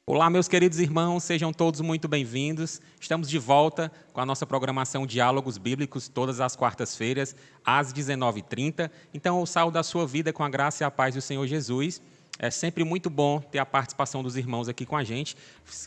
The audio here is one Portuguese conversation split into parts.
Olá, meus queridos irmãos, sejam todos muito bem-vindos. Estamos de volta com a nossa programação Diálogos Bíblicos, todas as quartas-feiras, às 19h30. Então, eu saúdo a sua vida com a graça e a paz do Senhor Jesus. É sempre muito bom ter a participação dos irmãos aqui com a gente.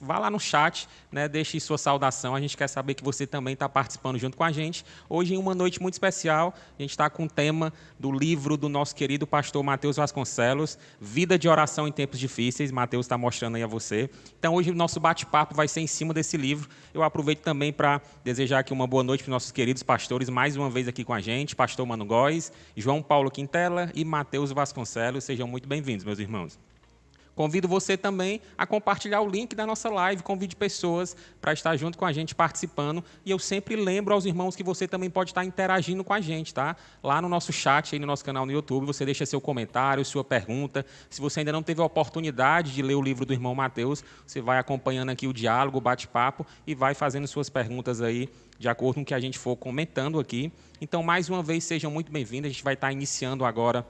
Vá lá no chat, deixe sua saudação. A gente quer saber que você também está participando junto com a gente. Hoje, em uma noite muito especial, a gente está com o tema do livro do nosso querido pastor Mateus Vasconcelos, Vida de Oração em Tempos Difíceis. Mateus está mostrando aí a você. Então, hoje o nosso bate-papo vai ser em cima desse livro. Eu aproveito também para desejar aqui uma boa noite para os nossos queridos pastores, mais uma vez aqui com a gente, pastor Mano Góes, João Paulo Quintela e Mateus Vasconcelos. Sejam muito bem-vindos, meus irmãos. Convido você também a compartilhar o link da nossa live, convide pessoas para estar junto com a gente participando. E eu sempre lembro aos irmãos que você também pode estar interagindo com a gente, tá? Lá no nosso chat, aí no nosso canal no YouTube, você deixa seu comentário, sua pergunta. Se você ainda não teve a oportunidade de ler o livro do irmão Mateus, você vai acompanhando aqui o diálogo, o bate-papo e vai fazendo suas perguntas aí de acordo com o que a gente for comentando aqui. Então, mais uma vez, sejam muito bem-vindos. A gente vai estar iniciando agora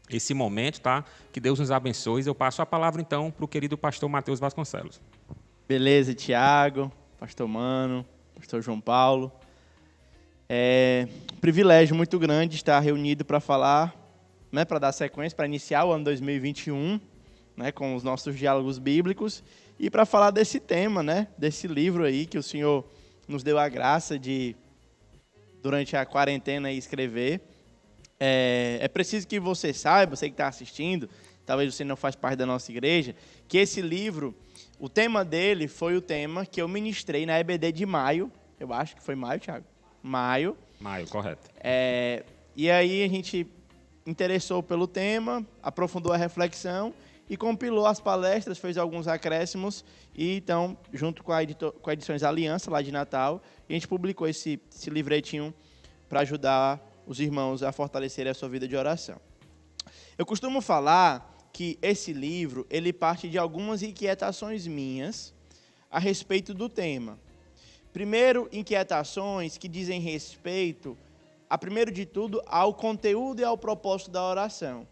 esse momento, tá? Que Deus nos abençoe. Eu passo a palavra, então, para o querido pastor Mateus Vasconcelos. Beleza, Tiago, pastor Mano, pastor João Paulo. É um privilégio muito grande estar reunido para falar, para dar sequência, para iniciar o ano 2021, com os nossos diálogos bíblicos e para falar desse tema, desse livro aí que o Senhor nos deu a graça de, durante a quarentena, escrever. É preciso que você saiba, você que está assistindo, talvez você não faz parte da nossa igreja, que esse livro, o tema dele foi o tema que eu ministrei na EBD de maio. Eu acho que foi maio, Thiago? Maio, correto. E aí a gente interessou pelo tema, aprofundou a reflexão e compilou as palestras, fez alguns acréscimos e então, junto com a Edições Aliança, lá de Natal, a gente publicou esse livretinho para ajudar os irmãos a fortalecerem a sua vida de oração. Eu costumo falar que esse livro, ele parte de algumas inquietações minhas a respeito do tema. Primeiro, inquietações que dizem respeito, primeiro de tudo, ao conteúdo e ao propósito da oração.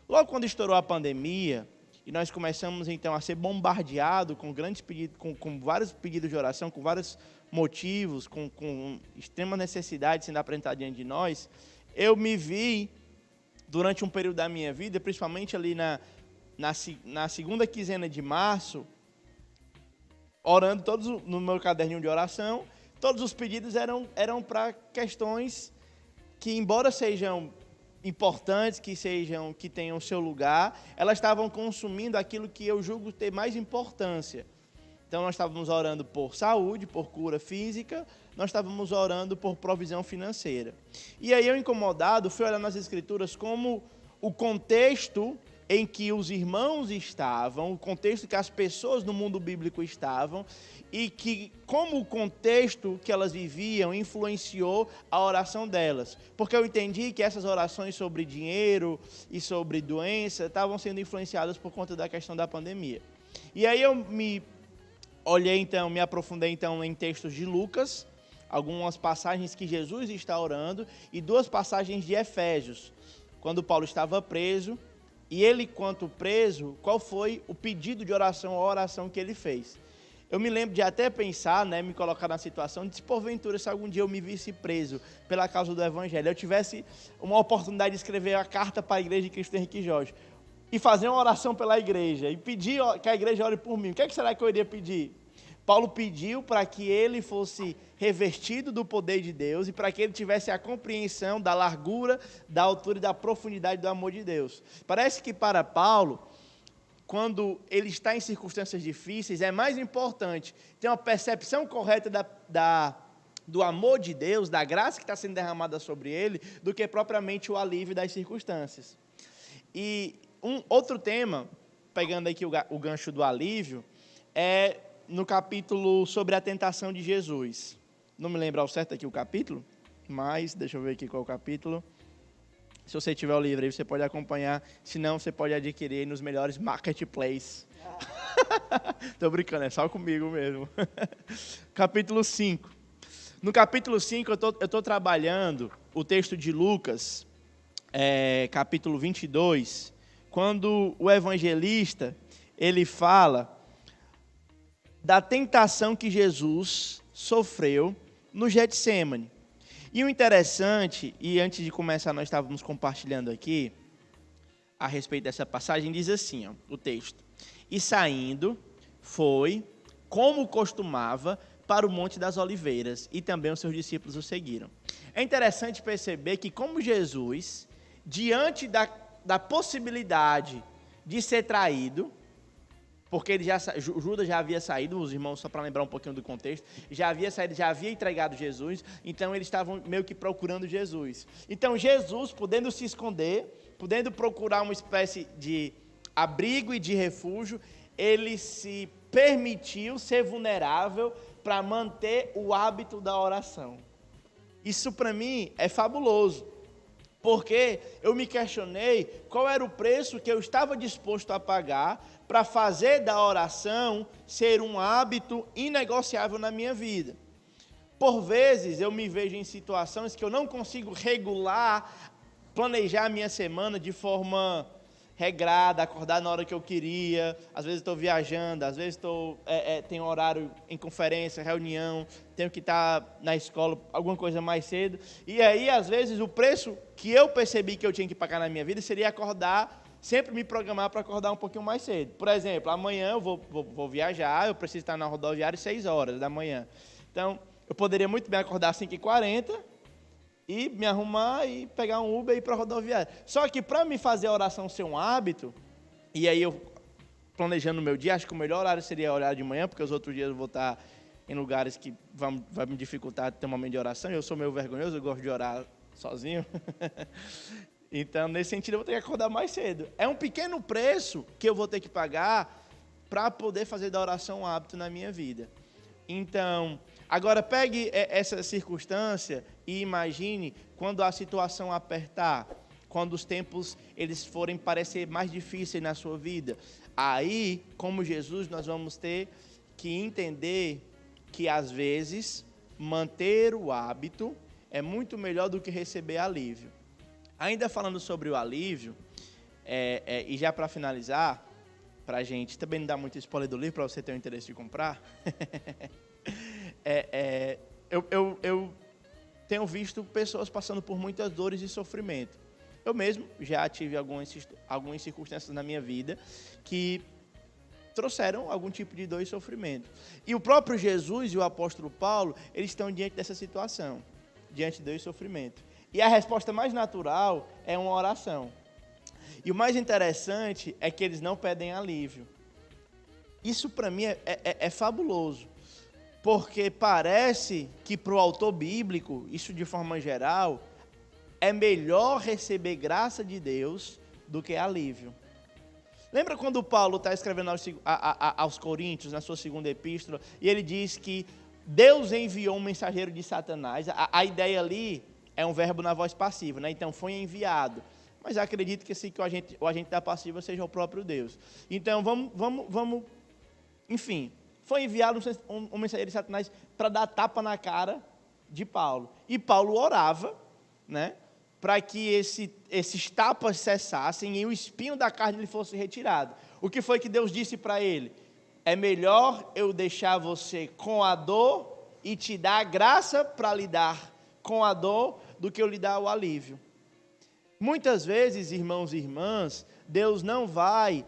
Logo quando estourou a pandemia, e nós começamos então a ser bombardeados com grandes pedidos, com vários pedidos de oração, com vários motivos, com extrema necessidade sendo apresentada diante de nós, eu me vi, durante um período da minha vida, principalmente ali na segunda quinzena de março, orando todos no meu caderninho de oração. Todos os pedidos eram para questões que, embora sejam importantes, que tenham seu lugar, elas estavam consumindo aquilo que eu julgo ter mais importância. Então, nós estávamos orando por saúde, por cura física, nós estávamos orando por provisão financeira. E aí, eu, incomodado, fui olhar nas Escrituras como o contexto em que os irmãos estavam, o contexto que as pessoas no mundo bíblico estavam, e que como o contexto que elas viviam influenciou a oração delas. Porque eu entendi que essas orações sobre dinheiro e sobre doença estavam sendo influenciadas por conta da questão da pandemia. E aí eu me aprofundei então em textos de Lucas, algumas passagens que Jesus está orando e duas passagens de Efésios, quando Paulo estava preso. E ele, quanto preso, qual foi o pedido de oração, a oração que ele fez? Eu me lembro de até pensar, me colocar na situação de, se porventura, se algum dia eu me visse preso pela causa do Evangelho, eu tivesse uma oportunidade de escrever a carta para a igreja de Cristo Henrique Jorge e fazer uma oração pela igreja e pedir que a igreja ore por mim. O que será que eu iria pedir? Paulo pediu para que ele fosse revestido do poder de Deus e para que ele tivesse a compreensão da largura, da altura e da profundidade do amor de Deus. Parece que para Paulo, quando ele está em circunstâncias difíceis, é mais importante ter uma percepção correta do amor de Deus, da graça que está sendo derramada sobre ele, do que propriamente o alívio das circunstâncias. E outro tema, pegando aqui o gancho do alívio, é no capítulo sobre a tentação de Jesus. Não me lembro ao certo aqui o capítulo, mas deixa eu ver aqui qual é o capítulo. Se você tiver o livro aí, você pode acompanhar. Se não, você pode adquirir nos melhores marketplaces. Tô brincando, é só comigo mesmo. Capítulo 5. No capítulo 5, eu tô trabalhando o texto de Lucas, capítulo 22, quando o evangelista, ele fala da tentação que Jesus sofreu no Getsêmani. E o interessante, e antes de começar nós estávamos compartilhando aqui, a respeito dessa passagem, diz assim, ó, o texto: e saindo, foi, como costumava, para o Monte das Oliveiras, e também os seus discípulos o seguiram. É interessante perceber que como Jesus, diante da possibilidade de ser traído, porque Judas já havia saído, os irmãos, só para lembrar um pouquinho do contexto, já havia saído, já havia entregado Jesus, então eles estavam meio que procurando Jesus. Então Jesus, podendo se esconder, podendo procurar uma espécie de abrigo e de refúgio, ele se permitiu ser vulnerável para manter o hábito da oração. Isso para mim é fabuloso, porque eu me questionei qual era o preço que eu estava disposto a pagar para fazer da oração ser um hábito inegociável na minha vida. Por vezes eu me vejo em situações que eu não consigo regular, planejar a minha semana de forma regrada, acordar na hora que eu queria. Às vezes estou viajando, às vezes tenho horário em conferência, reunião, tenho que estar na escola, alguma coisa mais cedo. E aí, às vezes, o preço que eu percebi que eu tinha que pagar na minha vida seria acordar, sempre me programar para acordar um pouquinho mais cedo. Por exemplo, amanhã eu vou viajar, eu preciso estar na rodoviária às 6 horas da manhã. Então, eu poderia muito bem acordar às 5h40, e me arrumar e pegar um Uber e ir para a rodoviária. Só que para me fazer a oração ser um hábito, e aí eu planejando o meu dia, acho que o melhor horário seria o horário de manhã, porque os outros dias eu vou estar em lugares que vai me dificultar ter um momento de oração. Eu sou meio vergonhoso, eu gosto de orar sozinho. Então, nesse sentido, eu vou ter que acordar mais cedo. É um pequeno preço que eu vou ter que pagar para poder fazer da oração um hábito na minha vida. Então, agora pegue essa circunstância e imagine quando a situação apertar, quando os tempos eles forem parecer mais difíceis na sua vida. Aí, como Jesus, nós vamos ter que entender que às vezes manter o hábito é muito melhor do que receber alívio. Ainda falando sobre o alívio, e já para finalizar, para a gente também não dar muito spoiler do livro, para você ter o interesse de comprar, eu tenho visto pessoas passando por muitas dores e sofrimento. Eu mesmo já tive algumas circunstâncias na minha vida que trouxeram algum tipo de dor e sofrimento. E o próprio Jesus e o apóstolo Paulo, eles estão diante dessa situação, diante de dor e sofrimento. E a resposta mais natural é uma oração. E o mais interessante é que eles não pedem alívio. Isso para mim é fabuloso, porque parece que para o autor bíblico, isso de forma geral, é melhor receber graça de Deus do que alívio. Lembra quando Paulo está escrevendo aos Coríntios, na sua segunda epístola, e ele diz que Deus enviou um mensageiro de Satanás? A ideia ali é um verbo na voz passiva, né? Então foi enviado. Mas acredito que o agente da passiva seja o próprio Deus. Então vamos, enfim, foi enviado um mensageiro de Satanás para dar tapa na cara de Paulo. E Paulo orava, né, para que esses tapas cessassem e o espinho da carne lhe fosse retirado. O que foi que Deus disse para ele? É melhor eu deixar você com a dor e te dar a graça para lidar com a dor do que eu lhe dar o alívio. Muitas vezes, irmãos e irmãs, Deus não vai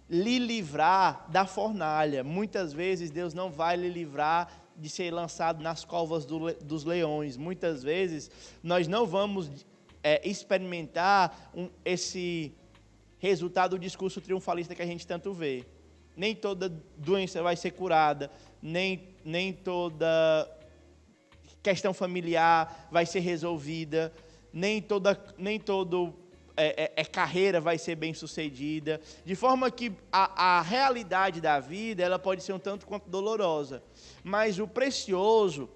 lhe livrar da fornalha. Muitas vezes Deus não vai lhe livrar de ser lançado nas covas dos leões. Muitas vezes nós não vamos experimentar esse resultado do discurso triunfalista que a gente tanto vê. Nem toda doença vai ser curada, nem toda questão familiar vai ser resolvida, nem toda carreira vai ser bem sucedida, de forma que a realidade da vida ela pode ser um tanto quanto dolorosa, mas o precioso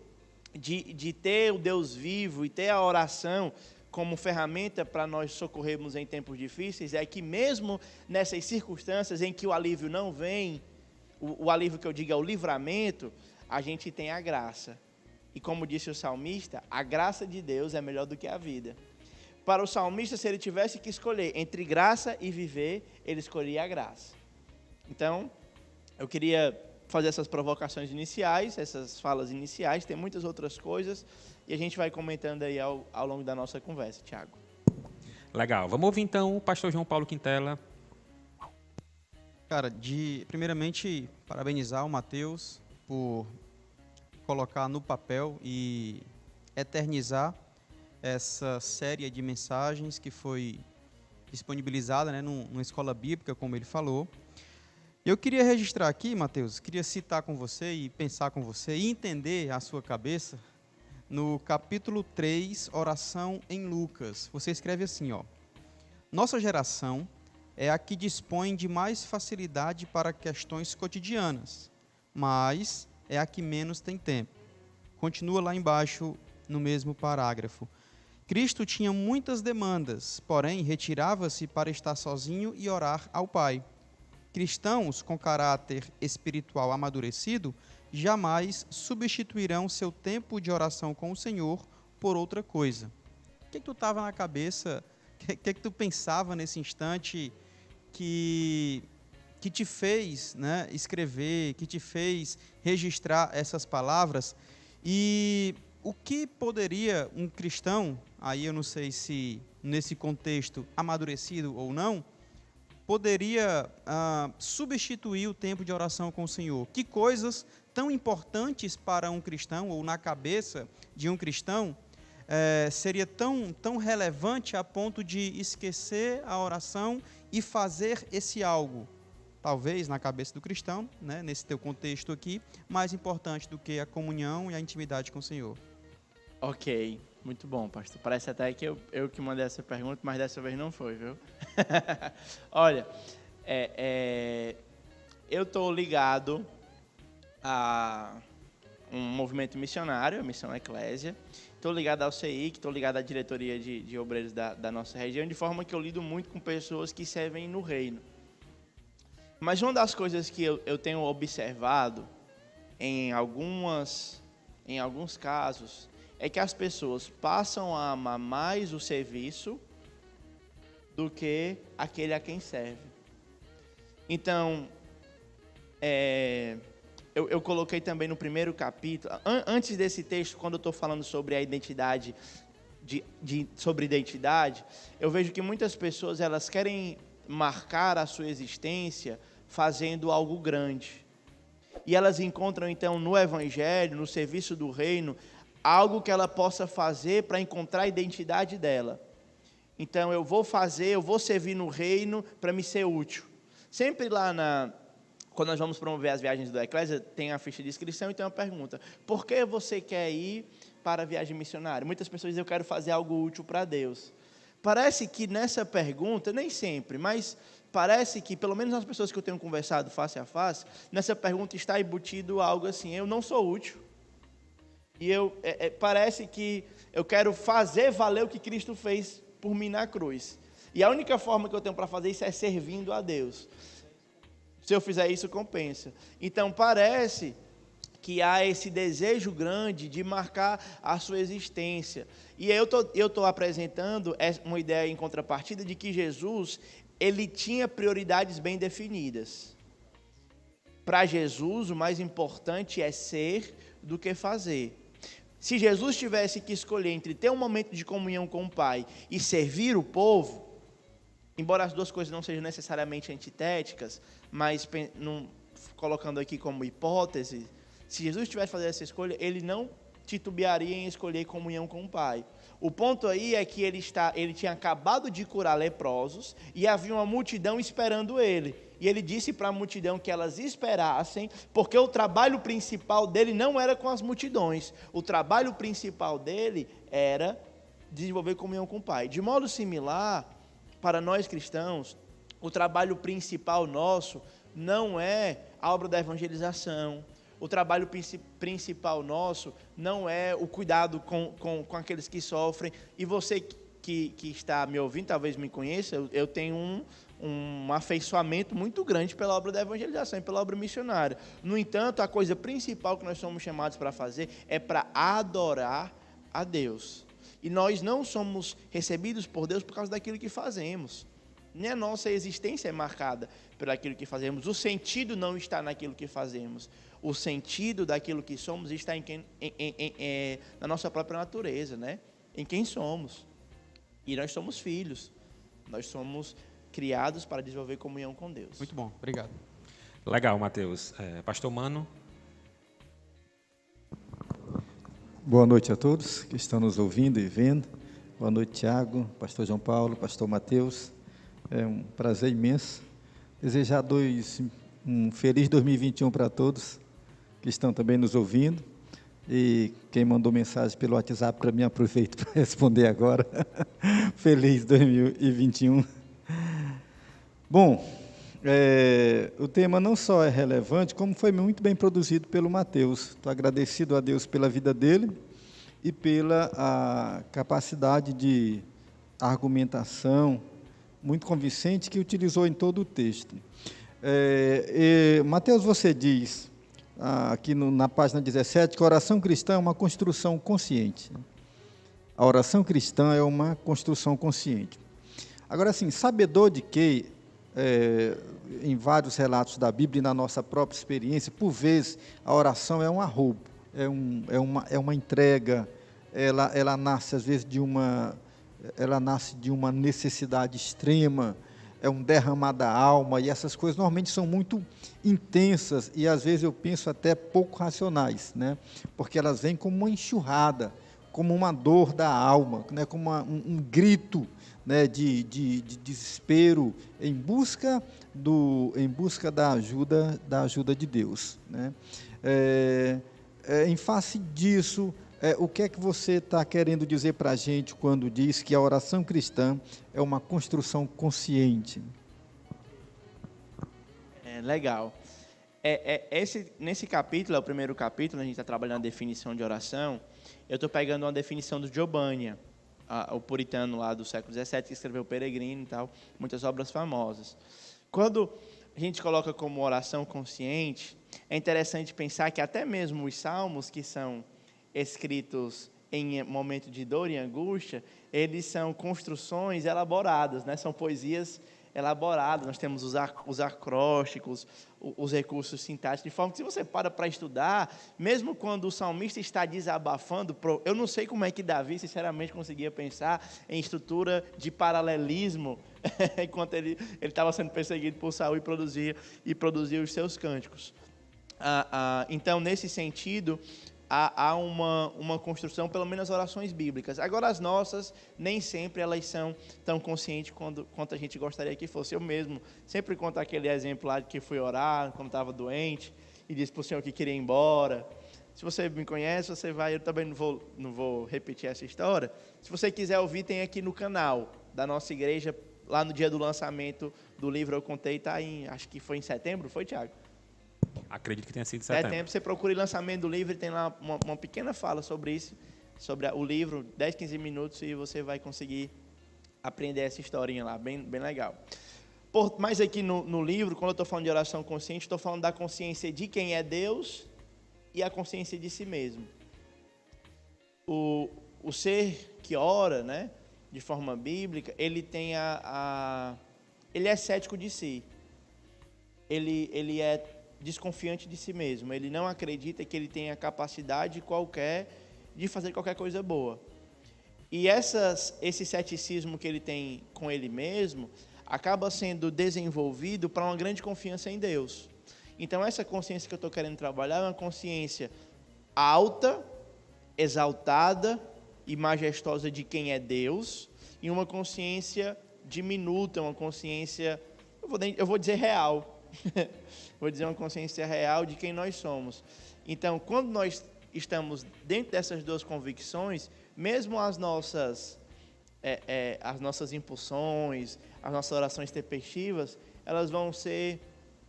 de ter o Deus vivo e ter a oração como ferramenta para nós socorrermos em tempos difíceis é que mesmo nessas circunstâncias em que o alívio não vem, o alívio que eu digo é o livramento, a gente tem a graça. E como disse o salmista, a graça de Deus é melhor do que a vida. Para o salmista, se ele tivesse que escolher entre graça e viver, ele escolheria a graça. Então, eu queria fazer essas provocações iniciais, essas falas iniciais, tem muitas outras coisas, e a gente vai comentando aí ao longo da nossa conversa, Tiago. Legal. Vamos ouvir então o pastor João Paulo Quintela. Cara, primeiramente, parabenizar o Mateus por colocar no papel e eternizar essa série de mensagens que foi disponibilizada, né, numa escola bíblica, como ele falou. Eu queria registrar aqui, Mateus, queria citar com você e pensar com você e entender a sua cabeça no capítulo 3, oração em Lucas. Você escreve assim, ó: nossa geração é a que dispõe de mais facilidade para questões cotidianas, mas é a que menos tem tempo. Continua lá embaixo no mesmo parágrafo. Cristo tinha muitas demandas, porém retirava-se para estar sozinho e orar ao Pai. Cristãos com caráter espiritual amadurecido jamais substituirão seu tempo de oração com o Senhor por outra coisa. O que tu estava na cabeça, o que tu pensava nesse instante que te fez, né, escrever, que te fez registrar essas palavras? E o que poderia um cristão, aí eu não sei se nesse contexto amadurecido ou não, poderia substituir o tempo de oração com o Senhor? Que coisas tão importantes para um cristão, ou na cabeça de um cristão, seria tão relevante a ponto de esquecer a oração e fazer esse algo? Talvez na cabeça do cristão, né, nesse teu contexto aqui, mais importante do que a comunhão e a intimidade com o Senhor. Ok, muito bom, pastor. Parece até que eu que mandei essa pergunta, mas dessa vez não foi, viu? Olha, eu estou ligado a um movimento missionário, a Missão Eclésia. Estou ligado ao CEIC, estou ligado à diretoria de obreiros da nossa região, de forma que eu lido muito com pessoas que servem no reino. Mas uma das coisas que eu tenho observado em alguns casos é que as pessoas passam a amar mais o serviço do que aquele a quem serve. Então, eu coloquei também no primeiro capítulo, antes desse texto, quando eu estou falando sobre a identidade, sobre identidade, eu vejo que muitas pessoas elas querem marcar a sua existência fazendo algo grande. E elas encontram, então, no Evangelho, no serviço do reino, algo que ela possa fazer para encontrar a identidade dela. Então, eu vou servir no reino para me ser útil. Sempre lá quando nós vamos promover as viagens do Eclésia, tem a ficha de inscrição e tem uma pergunta: por que você quer ir para a viagem missionária? Muitas pessoas dizem: eu quero fazer algo útil para Deus. Parece que nessa pergunta, nem sempre, mas parece que, pelo menos nas pessoas que eu tenho conversado face a face, nessa pergunta está embutido algo assim: eu não sou útil. E parece que eu quero fazer valer o que Cristo fez por mim na cruz. E a única forma que eu tenho para fazer isso é servindo a Deus. Se eu fizer isso, compensa. Então, parece que há esse desejo grande de marcar a sua existência. E eu estou apresentando uma ideia em contrapartida de que Jesus, ele tinha prioridades bem definidas. Para Jesus, o mais importante é ser do que fazer. Se Jesus tivesse que escolher entre ter um momento de comunhão com o Pai e servir o povo, embora as duas coisas não sejam necessariamente antitéticas, mas colocando aqui como hipótese, se Jesus tivesse que fazer essa escolha, ele não titubearia em escolher comunhão com o Pai. O ponto aí é que ele tinha acabado de curar leprosos e havia uma multidão esperando ele. E ele disse para a multidão que elas esperassem, porque o trabalho principal dele não era com as multidões. O trabalho principal dele era desenvolver comunhão com o Pai. De modo similar, para nós cristãos, o trabalho principal nosso não é a obra da evangelização. O trabalho principal nosso não é o cuidado com aqueles que sofrem. E você que está me ouvindo, talvez me conheça, eu tenho um afeiçoamento muito grande pela obra da evangelização e pela obra missionária. No entanto, a coisa principal que nós somos chamados para fazer é para adorar a Deus. E nós não somos recebidos por Deus por causa daquilo que fazemos. Nem a nossa existência é marcada por aquilo que fazemos. O sentido não está naquilo que fazemos. O sentido daquilo que somos está na nossa própria natureza, né? Em quem somos. E nós somos filhos. Nós somos criados para desenvolver comunhão com Deus. Muito bom, obrigado. Legal, Mateus. Pastor Mano. Boa noite a todos que estão nos ouvindo e vendo. Boa noite, Tiago, pastor João Paulo, pastor Mateus. É um prazer imenso. Desejar um feliz 2021 para todos que estão também nos ouvindo. E quem mandou mensagem pelo WhatsApp para mim, aproveito para responder agora. Feliz 2021. Bom, o tema não só é relevante, como foi muito bem produzido pelo Mateus. Estou agradecido a Deus pela vida dele e pela a capacidade de argumentação muito convincente que utilizou em todo o texto. Mateus, você diz, aqui na página 17, que a oração cristã é uma construção consciente. A oração cristã é uma construção consciente. Agora, assim, sabedor de que, em vários relatos da Bíblia e na nossa própria experiência, por vezes, a oração é um arroubo, é uma entrega, ela nasce, às vezes, de uma necessidade extrema, é um derramar da alma, e essas coisas normalmente são muito intensas, e às vezes eu penso até pouco racionais, né? Porque elas vêm como uma enxurrada, como uma dor da alma, né? Como um grito, né? de desespero, em busca da ajuda de Deus, né? Em face disso, o que é que você está querendo dizer para a gente quando diz que a oração cristã é uma construção consciente? Legal. Nesse capítulo, é o primeiro capítulo, a gente está trabalhando a definição de oração. Eu estou pegando uma definição do Giovanni, o puritano lá do século XVII, que escreveu o Peregrino e tal, muitas obras famosas. Quando a gente coloca como oração consciente, é interessante pensar que até mesmo os salmos, que são escritos em momento de dor e angústia, eles são construções elaboradas, né? São poesias elaboradas. Nós temos os acrósticos, os recursos sintáticos, de forma que, se você para estudar, mesmo quando o salmista está desabafando, eu não sei como é que Davi, sinceramente, conseguia pensar em estrutura de paralelismo enquanto ele estava sendo perseguido por Saul e produzia os seus cânticos. Então, nesse sentido, há uma construção, pelo menos as orações bíblicas. Agora, as nossas, nem sempre elas são tão conscientes quanto a gente gostaria que fosse. Eu mesmo sempre conto aquele exemplo lá de que fui orar quando estava doente e disse para o Senhor que queria ir embora. Se você me conhece, você vai... Eu também não vou repetir essa história. Se você quiser ouvir, tem aqui no canal da nossa igreja, lá no dia do lançamento do livro, eu contei, está acho que foi em setembro, foi, Tiago? Acredito que tenha sido setembro. Você procura o lançamento do livro, tem lá uma pequena fala sobre isso, sobre o livro, 10, 15 minutos, e você vai conseguir aprender essa historinha lá, bem legal. Mas aqui no livro, quando eu estou falando de oração consciente, estou falando da consciência de quem é Deus e a consciência de si mesmo. O ser que ora, né, de forma bíblica, ele tem ele é cético de si. Ele é desconfiante de si mesmo. Ele não acredita que ele tenha capacidade qualquer de fazer qualquer coisa boa. E esse ceticismo que ele tem com ele mesmo acaba sendo desenvolvido para uma grande confiança em Deus. Então, essa consciência que eu estou querendo trabalhar é uma consciência alta, exaltada e majestosa de quem é Deus, e uma consciência diminuta, uma consciência, eu vou dizer real. Vou dizer uma consciência real de quem nós somos. Então, quando nós estamos dentro dessas duas convicções, mesmo as nossas impulsões, as nossas orações tempestivas, elas vão ser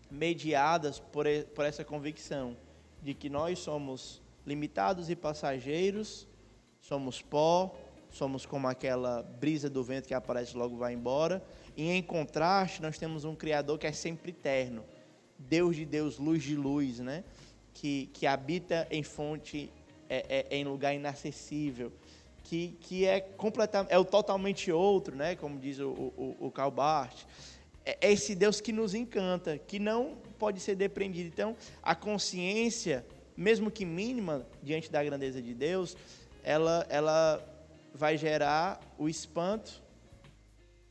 mediadas por essa convicção de que nós somos limitados e passageiros, somos pó, somos como aquela brisa do vento que aparece e logo vai embora. E, em contraste, nós temos um Criador que é sempre eterno, Deus de Deus, luz de luz, né? Que habita em fonte, em lugar inacessível, que é completamente, é o totalmente outro, né? Como diz o Karl Barth. É esse Deus que nos encanta, que não pode ser depreendido. Então, a consciência, mesmo que mínima, diante da grandeza de Deus, ela vai gerar o espanto,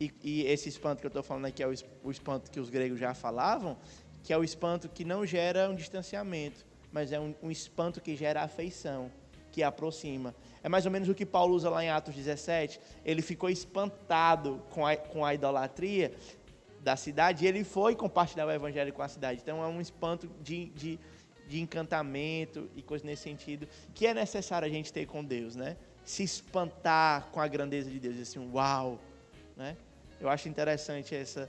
e esse espanto que eu estou falando aqui é o espanto que os gregos já falavam, que é o espanto que não gera um distanciamento, mas é um espanto que gera afeição, que aproxima. É mais ou menos o que Paulo usa lá em Atos 17, ele ficou espantado com a idolatria da cidade, e ele foi compartilhar o evangelho com a cidade. Então é um espanto de encantamento e coisa nesse sentido, que é necessário a gente ter com Deus, né? Se espantar com a grandeza de Deus, assim, uau, né? Eu acho interessante essa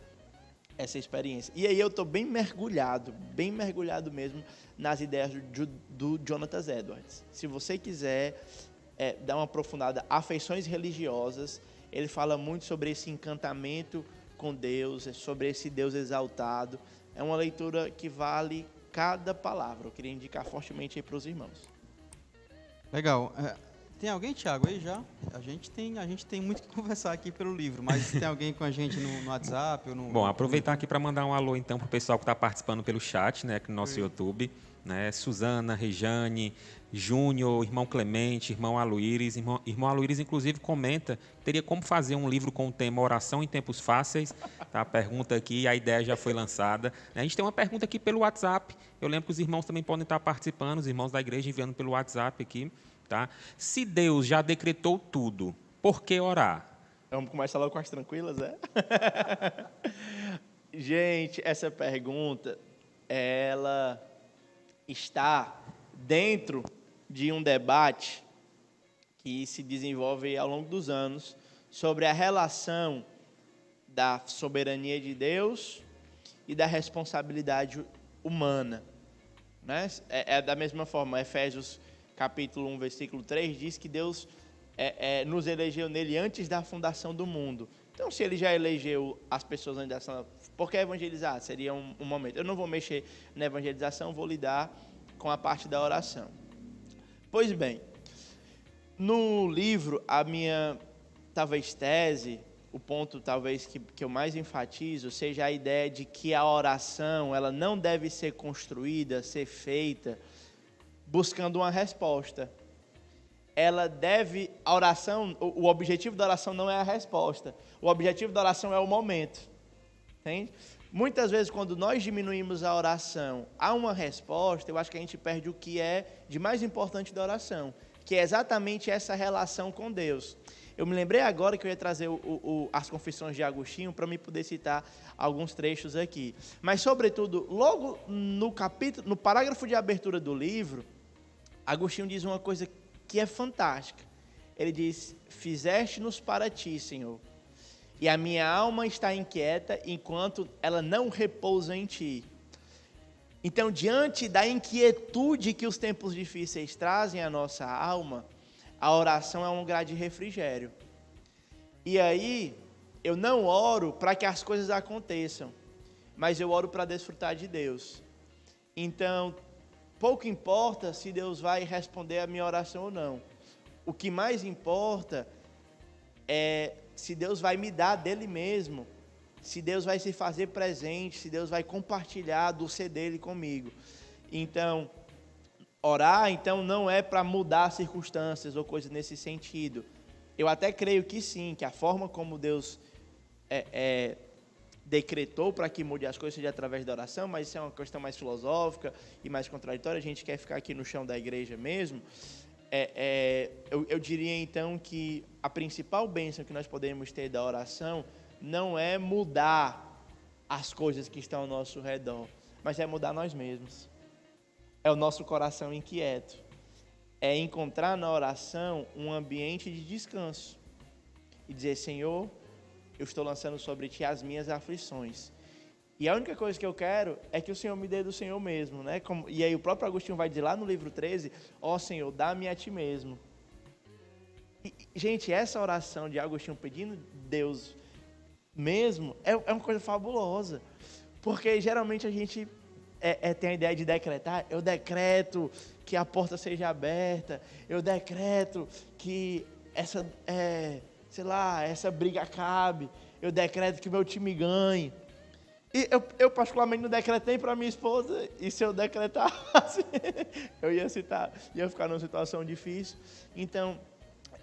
experiência. E aí eu estou bem mergulhado mesmo nas ideias do Jonathan Edwards. Se você quiser dar uma aprofundada, afeições religiosas, ele fala muito sobre esse encantamento com Deus, sobre esse Deus exaltado. É uma leitura que vale cada palavra. Eu queria indicar fortemente aí para os irmãos. Legal. Tem alguém, Thiago, aí já? A gente tem muito que conversar aqui pelo livro, mas tem alguém com a gente no WhatsApp? Ou no... Bom, aproveitar aqui para mandar um alô, então, para o pessoal que está participando pelo chat, né, aqui no nosso YouTube, né, Suzana, Rejane, Júnior, irmão Clemente, irmão Aloíris. Irmão Aloíris, inclusive, comenta, teria como fazer um livro com o tema Oração em Tempos Fáceis, tá? A pergunta aqui, a ideia já foi lançada. A gente tem uma pergunta aqui pelo WhatsApp, eu lembro que os irmãos também podem estar participando, os irmãos da igreja enviando pelo WhatsApp aqui. Tá? Se Deus já decretou tudo, por que orar? Vamos começar logo com as tranquilas, é? Gente, essa pergunta, ela está dentro de um debate que se desenvolve ao longo dos anos sobre a relação da soberania de Deus e da responsabilidade humana, né? É da mesma forma, Efésios capítulo 1, versículo 3, diz que Deus nos elegeu nele antes da fundação do mundo. Então, se ele já elegeu as pessoas antes da fundação, por que evangelizar? Seria um momento. Eu não vou mexer na evangelização, vou lidar com a parte da oração. Pois bem, no livro, a minha, talvez, tese, o ponto, talvez, que eu mais enfatizo, seja a ideia de que a oração, ela não deve ser construída, ser feita, buscando uma resposta. A oração, o objetivo da oração não é a resposta. O objetivo da oração é o momento. Entende? Muitas vezes, quando nós diminuímos a oração a uma resposta, eu acho que a gente perde o que é de mais importante da oração, que é exatamente essa relação com Deus. Eu me lembrei agora que eu ia trazer as Confissões de Agostinho para me poder citar alguns trechos aqui. Mas, sobretudo, logo no parágrafo de abertura do livro, Agostinho diz uma coisa que é fantástica. Ele diz: fizeste-nos para ti, Senhor, e a minha alma está inquieta enquanto ela não repousa em ti. Então, diante da inquietude que os tempos difíceis trazem à nossa alma, a oração é um lugar de refrigério. E aí, eu não oro para que as coisas aconteçam, mas eu oro para desfrutar de Deus. Então, pouco importa se Deus vai responder a minha oração ou não. O que mais importa é se Deus vai me dar dele mesmo, se Deus vai se fazer presente, se Deus vai compartilhar do ser dele comigo. Então, orar, então, não é para mudar circunstâncias ou coisas nesse sentido. Eu até creio que sim, que a forma como Deus decretou para que mude as coisas seja através da oração, mas isso é uma questão mais filosófica e mais contraditória, a gente quer ficar aqui no chão da igreja mesmo. Eu diria então que a principal bênção que nós podemos ter da oração não é mudar as coisas que estão ao nosso redor, mas é mudar nós mesmos. É o nosso coração inquieto. É encontrar na oração um ambiente de descanso e dizer: Senhor, eu estou lançando sobre ti as minhas aflições. E a única coisa que eu quero é que o Senhor me dê do Senhor mesmo, né? E aí o próprio Agostinho vai dizer lá no livro 13, ó Senhor, dá-me a ti mesmo. E, gente, essa oração de Agostinho pedindo Deus mesmo é uma coisa fabulosa. Porque geralmente a gente tem a ideia de decretar. Eu decreto que a porta seja aberta. Eu decreto que essa briga acabe, eu decreto que meu time ganhe. E eu particularmente não decretei para minha esposa, e se eu decretasse, eu ia ficar numa situação difícil. Então,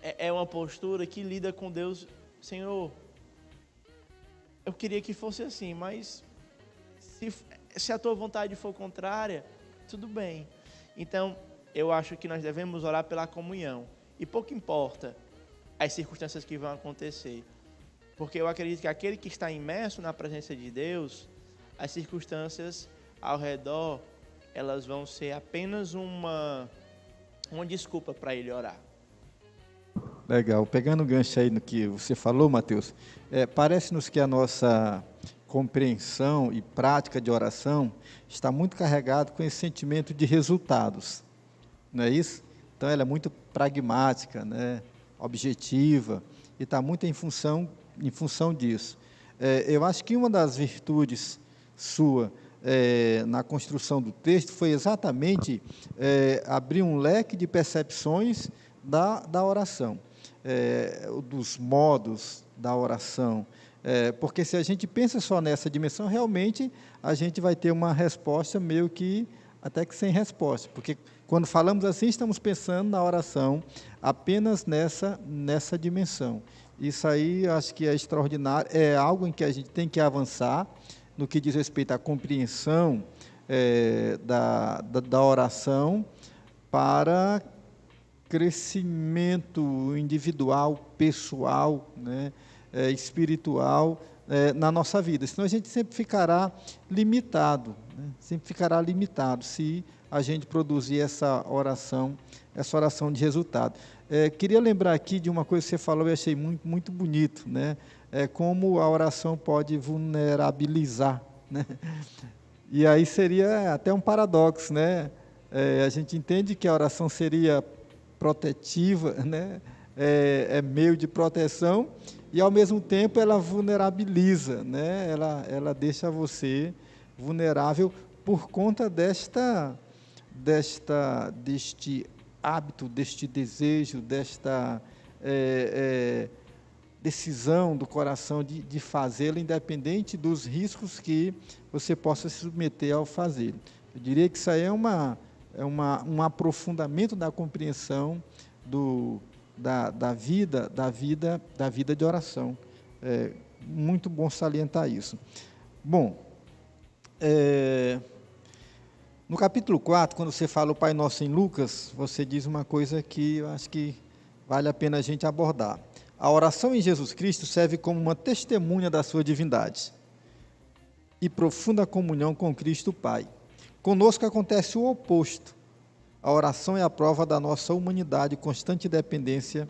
é uma postura que lida com Deus. Senhor, eu queria que fosse assim, mas se a tua vontade for contrária, tudo bem. Então, eu acho que nós devemos orar pela comunhão. E pouco importa as circunstâncias que vão acontecer. Porque eu acredito que aquele que está imerso na presença de Deus, as circunstâncias ao redor, elas vão ser apenas uma desculpa para ele orar. Legal. Pegando o gancho aí no que você falou, Mateus, parece-nos que a nossa compreensão e prática de oração está muito carregado com esse sentimento de resultados, não é isso? Então ela é muito pragmática, né? Objetiva, e está muito em função disso. Eu acho que uma das virtudes sua na construção do texto foi exatamente abrir um leque de percepções da oração, dos modos da oração, porque se a gente pensa só nessa dimensão, realmente a gente vai ter uma resposta meio que até que sem resposta, porque quando falamos assim, estamos pensando na oração apenas nessa dimensão. Isso aí, acho que é extraordinário, é algo em que a gente tem que avançar no que diz respeito à compreensão da oração para crescimento individual, pessoal, né, espiritual na nossa vida. Senão a gente sempre ficará limitado, se a gente produzir essa oração de resultado. Queria lembrar aqui de uma coisa que você falou, eu achei muito, muito bonito, né? Como a oração pode vulnerabilizar, né? E aí seria até um paradoxo, né? A gente entende que a oração seria protetiva, né? É meio de proteção, e ao mesmo tempo ela vulnerabiliza, né? Ela deixa você vulnerável por conta deste hábito, deste desejo, desta decisão do coração de fazê-lo, independente dos riscos que você possa se submeter ao fazê-lo. Eu diria que isso aí é um aprofundamento da compreensão da vida de oração. Muito bom salientar isso. Bom, no capítulo 4, quando você fala o Pai Nosso em Lucas, você diz uma coisa que eu acho que vale a pena a gente abordar. A oração em Jesus Cristo serve como uma testemunha da sua divindade e profunda comunhão com Cristo Pai. Conosco acontece o oposto. A oração é a prova da nossa humanidade, constante dependência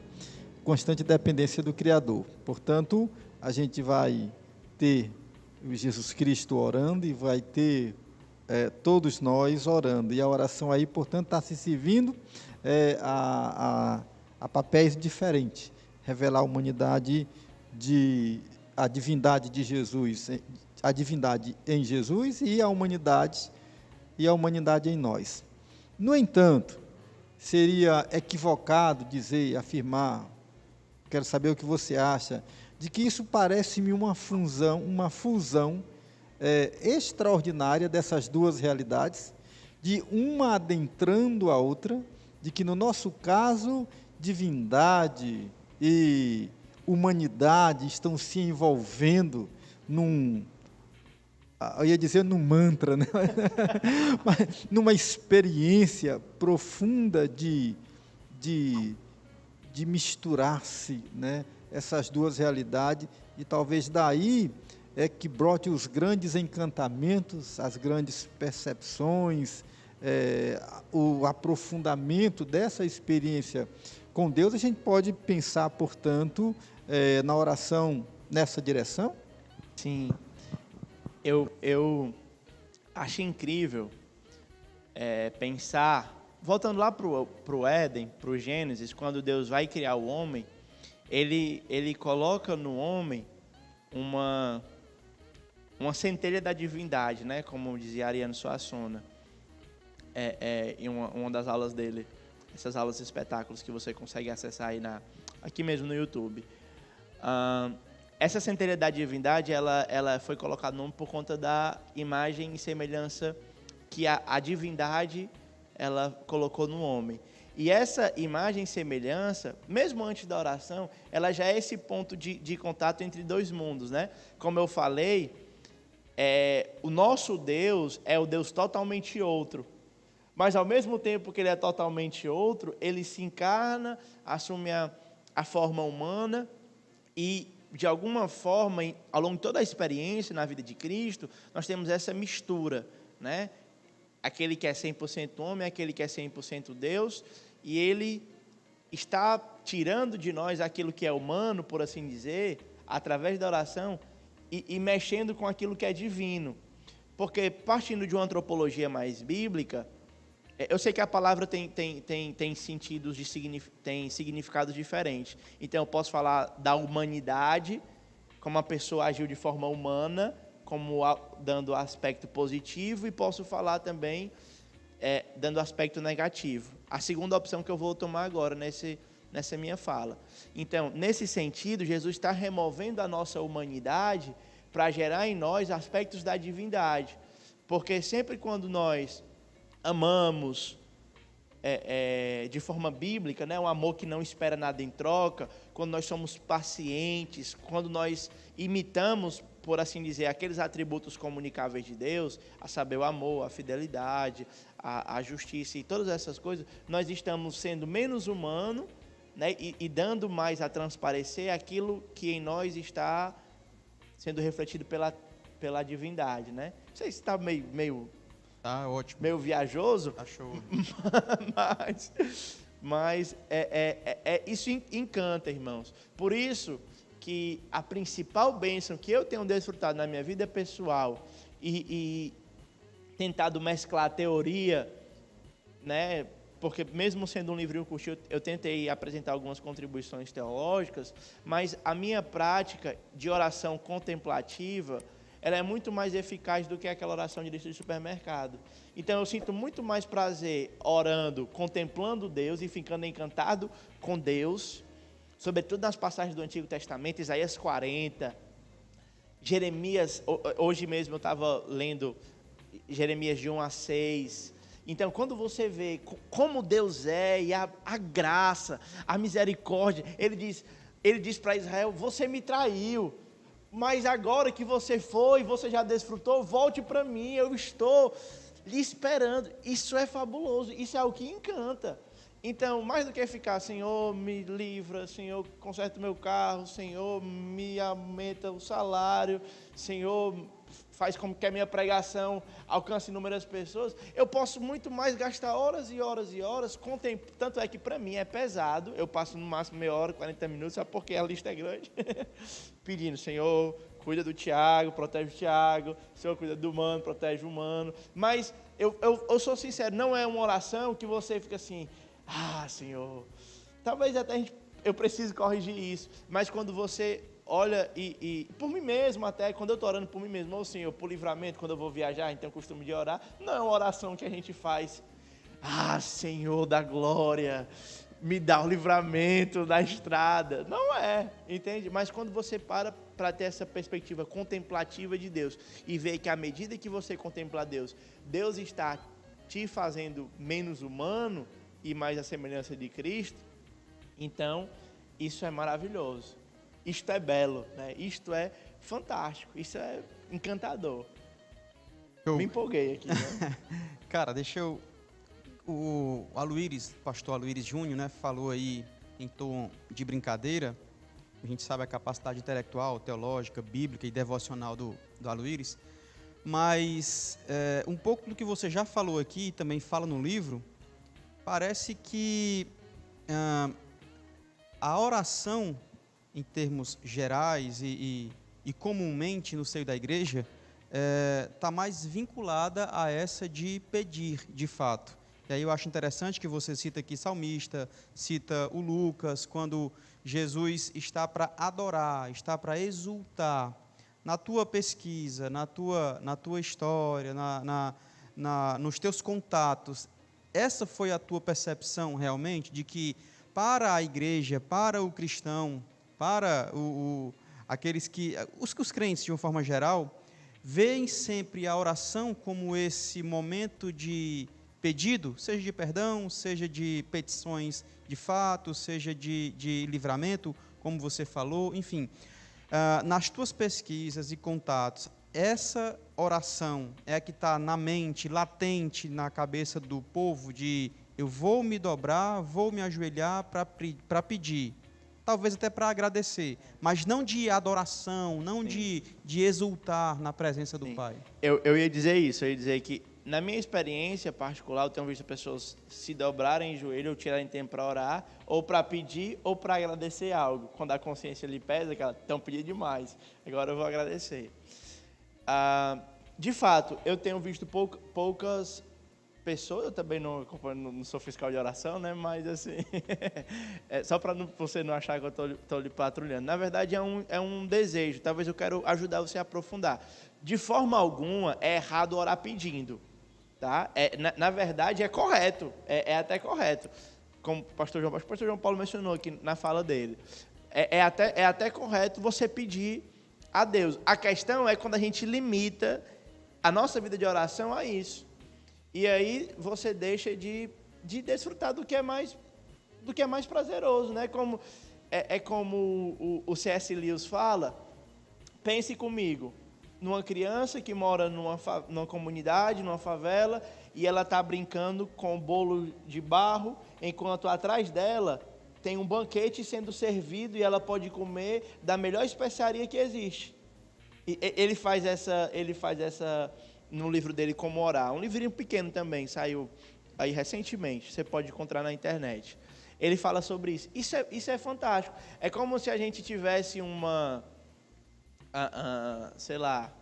do Criador. Portanto, a gente vai ter o Jesus Cristo orando e vai ter todos nós orando. E a oração aí, portanto, está se servindo a papéis diferentes. Revelar a divindade de Jesus, a divindade em Jesus e a humanidade em nós. No entanto, seria equivocado afirmar, quero saber o que você acha, de que isso parece-me uma fusão extraordinária dessas duas realidades, de uma adentrando a outra, de que no nosso caso, divindade e humanidade estão se envolvendo eu ia dizer num mantra, né? Mas numa experiência profunda de misturar-se, né? Essas duas realidades, e talvez daí que brote os grandes encantamentos, as grandes percepções, o aprofundamento dessa experiência com Deus. A gente pode pensar, portanto, na oração nessa direção? Sim. Eu acho incrível pensar, voltando lá para o Éden, para o Gênesis, quando Deus vai criar o homem, ele coloca no homem uma centelha da divindade, né? Como dizia Ariano Suassuna, em uma das aulas dele, essas aulas de espetáculos que você consegue acessar aí aqui mesmo no YouTube. Essa centelha da divindade, ela foi colocada no nome por conta da imagem e semelhança que a divindade ela colocou no homem. E essa imagem e semelhança, mesmo antes da oração, ela já é esse ponto de contato entre dois mundos, né? Como eu falei, o nosso Deus é o Deus totalmente outro. Mas, ao mesmo tempo que ele é totalmente outro, ele se encarna, assume a forma humana e, de alguma forma, ao longo de toda a experiência na vida de Cristo, nós temos essa mistura, né? Aquele que é 100% homem, aquele que é 100% Deus, e ele está tirando de nós aquilo que é humano, por assim dizer, através da oração, e mexendo com aquilo que é divino. Porque, partindo de uma antropologia mais bíblica, eu sei que a palavra tem sentidos, tem significados diferentes. Então, eu posso falar da humanidade, como a pessoa agiu de forma humana, como dando aspecto positivo, e posso falar também dando aspecto negativo. A segunda opção que eu vou tomar agora nessa minha fala. Então, nesse sentido, Jesus está removendo a nossa humanidade para gerar em nós aspectos da divindade. Porque sempre quando nós amamos de forma bíblica, né, um amor que não espera nada em troca, quando nós somos pacientes, quando nós imitamos, por assim dizer, aqueles atributos comunicáveis de Deus, a saber, o amor, a fidelidade, a justiça e todas essas coisas, nós estamos sendo menos humanos, né, e dando mais a transparecer aquilo que em nós está sendo refletido pela divindade, né? Não sei se está meio Tá ótimo. meio viajoso, Tá show. mas isso encanta, irmãos. Por isso que a principal bênção que eu tenho desfrutado na minha vida pessoal e tentado mesclar a teoria, né? Porque mesmo sendo um livrinho curtinho, eu tentei apresentar algumas contribuições teológicas, mas a minha prática de oração contemplativa, ela é muito mais eficaz do que aquela oração de lista de supermercado. Então, eu sinto muito mais prazer orando, contemplando Deus e ficando encantado com Deus, sobretudo nas passagens do Antigo Testamento, Isaías 40, Jeremias, hoje mesmo eu estava lendo Jeremias de 1 a 6. Então, quando você vê como Deus é e a graça, a misericórdia, ele diz para Israel, você me traiu, mas agora que você foi, você já desfrutou, volte para mim, eu estou lhe esperando. Isso é fabuloso, isso é o que encanta. Então, mais do que ficar, Senhor, me livra, Senhor, conserta o meu carro, Senhor, me aumenta o salário, Senhor, faz com que a minha pregação alcance inúmeras pessoas, eu posso muito mais gastar horas e horas e horas, tanto é que para mim é pesado, eu passo no máximo meia hora, 40 minutos, só porque a lista é grande, pedindo, Senhor, cuida do Tiago, protege o Tiago, Senhor, cuida do humano, protege o humano, mas eu sou sincero, não é uma oração que você fica assim, Senhor, talvez até eu precise corrigir isso, mas quando você olha e por mim mesmo até, quando eu estou orando por mim mesmo, ou Senhor, por livramento, quando eu vou viajar, então eu costumo de orar, não é uma oração que a gente faz, Senhor da glória, me dá o livramento da estrada, não é, entende? Mas quando você para ter essa perspectiva contemplativa de Deus, e vê que à medida que você contempla Deus, Deus está te fazendo menos humano, e mais a semelhança de Cristo, então, isso é maravilhoso. Isto é belo, né? Isto é fantástico, isso é encantador. Me empolguei aqui, né? Cara, o pastor Aloyres Júnior, né, falou aí em tom de brincadeira, a gente sabe a capacidade intelectual, teológica, bíblica e devocional do Aloyres, mas um pouco do que você já falou aqui, também fala no livro, parece que a oração, em termos gerais e comumente no seio da igreja, está mais vinculada a essa de pedir, de fato. E aí eu acho interessante que você cita aqui salmista, cita o Lucas, quando Jesus está para adorar, está para exultar. Na tua pesquisa, na tua história, nos teus contatos, essa foi a tua percepção realmente de que para a igreja, para o cristão, para os crentes de uma forma geral, veem sempre a oração como esse momento de pedido, seja de perdão, seja de petições de fato, seja de livramento, como você falou, enfim. Nas tuas pesquisas e contatos, essa oração é a que está na mente, latente na cabeça do povo, de eu vou me dobrar, vou me ajoelhar para pedir, talvez até para agradecer, mas não de adoração, não de exultar na presença do Sim. Pai. Eu ia dizer isso, eu ia dizer que, na minha experiência particular, eu tenho visto pessoas se dobrarem em joelho ou tirarem tempo para orar, ou para pedir, ou para agradecer algo. Quando a consciência lhe pesa, que ela estão pedindo demais, agora eu vou agradecer. De fato, eu tenho visto poucas pessoas, eu também não sou fiscal de oração, né? Mas assim, só para você não achar que eu estou lhe patrulhando. Na verdade, é um desejo, talvez eu quero ajudar você a aprofundar. De forma alguma, é errado orar pedindo. Tá? Na verdade, é correto, é até correto, como o pastor João Paulo mencionou aqui na fala dele. É até correto você pedir a Deus. A questão é quando a gente limita a nossa vida de oração a isso. E aí você deixa de desfrutar do que é mais prazeroso, né? Como o C.S. Lewis fala, pense comigo, numa criança que mora numa comunidade, numa favela, e ela está brincando com um bolo de barro, enquanto atrás dela tem um banquete sendo servido e ela pode comer da melhor especiaria que existe. E ele faz essa no livro dele, Como Orar. Um livrinho pequeno também, saiu aí recentemente, você pode encontrar na internet. Ele fala sobre isso. Isso é fantástico. É como se a gente tivesse sei lá,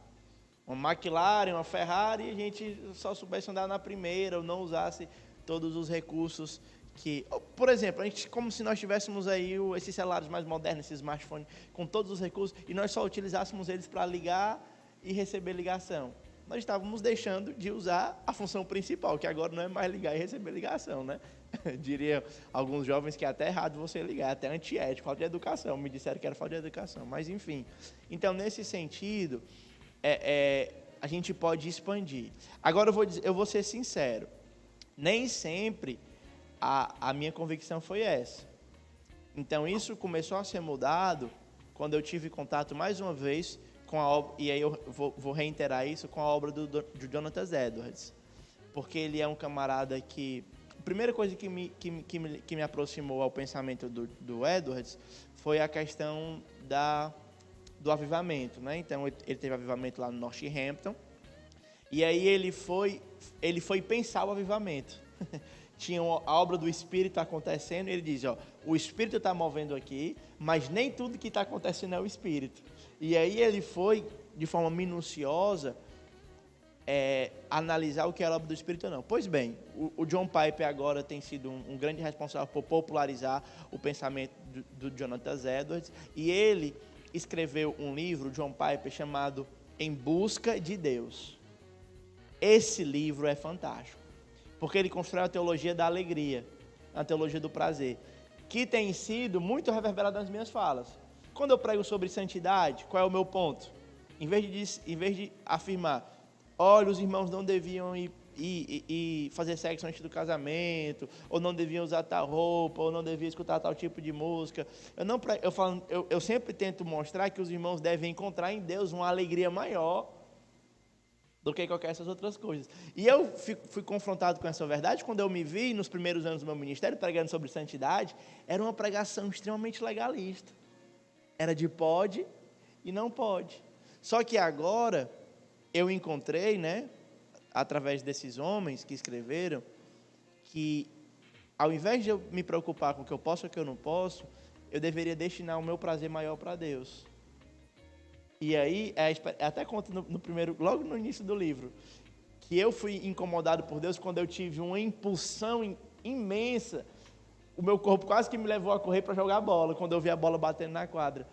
uma McLaren, uma Ferrari, e a gente só soubesse andar na primeira, ou não usasse todos os recursos que... Por exemplo, como se nós tivéssemos aí esses celulares mais modernos, esses smartphones, com todos os recursos, e nós só utilizássemos eles para ligar e receber ligação. Nós estávamos deixando de usar a função principal, que agora não é mais ligar e receber ligação, né? Diria alguns jovens que é até errado você ligar, até antiético, falta de educação. Me disseram que era falta de educação, mas enfim. Então, nesse sentido, a gente pode expandir. Agora, eu vou ser sincero, nem sempre a minha convicção foi essa. Então, isso começou a ser mudado quando eu tive contato mais uma vez com a obra, e aí eu vou reiterar isso, com a obra do Jonathan Edwards, porque ele é um camarada que... A primeira coisa que me aproximou ao pensamento do Edwards foi a questão do avivamento, né? Então, ele teve avivamento lá no Northampton, e aí ele foi pensar o avivamento. Tinha a obra do Espírito acontecendo, e ele diz, o Espírito está movendo aqui, mas nem tudo que está acontecendo é o Espírito. E aí ele foi, de forma minuciosa, analisar o que era a obra do Espírito ou não. Pois bem, o John Piper agora tem sido um grande responsável por popularizar o pensamento do Jonathan Edwards, e ele escreveu um livro, John Piper, chamado Em Busca de Deus. Esse livro é fantástico, porque ele constrói a teologia da alegria, a teologia do prazer, que tem sido muito reverberada nas minhas falas. Quando eu prego sobre santidade, qual é o meu ponto? Em vez de afirmar, olha, os irmãos não deviam ir fazer sexo antes do casamento, ou não deviam usar tal roupa, ou não deviam escutar tal tipo de música, eu sempre tento mostrar que os irmãos devem encontrar em Deus uma alegria maior do que qualquer essas outras coisas. E eu fui confrontado com essa verdade quando eu me vi, nos primeiros anos do meu ministério, pregando sobre santidade. Era uma pregação extremamente legalista. Era de pode e não pode. Só que agora eu encontrei, né, através desses homens que escreveram, que ao invés de eu me preocupar com o que eu posso e o que eu não posso, eu deveria destinar o meu prazer maior para Deus. E aí, até conto logo no início do livro, que eu fui incomodado por Deus quando eu tive uma impulsão imensa. O meu corpo quase que me levou a correr para jogar bola, quando eu vi a bola batendo na quadra.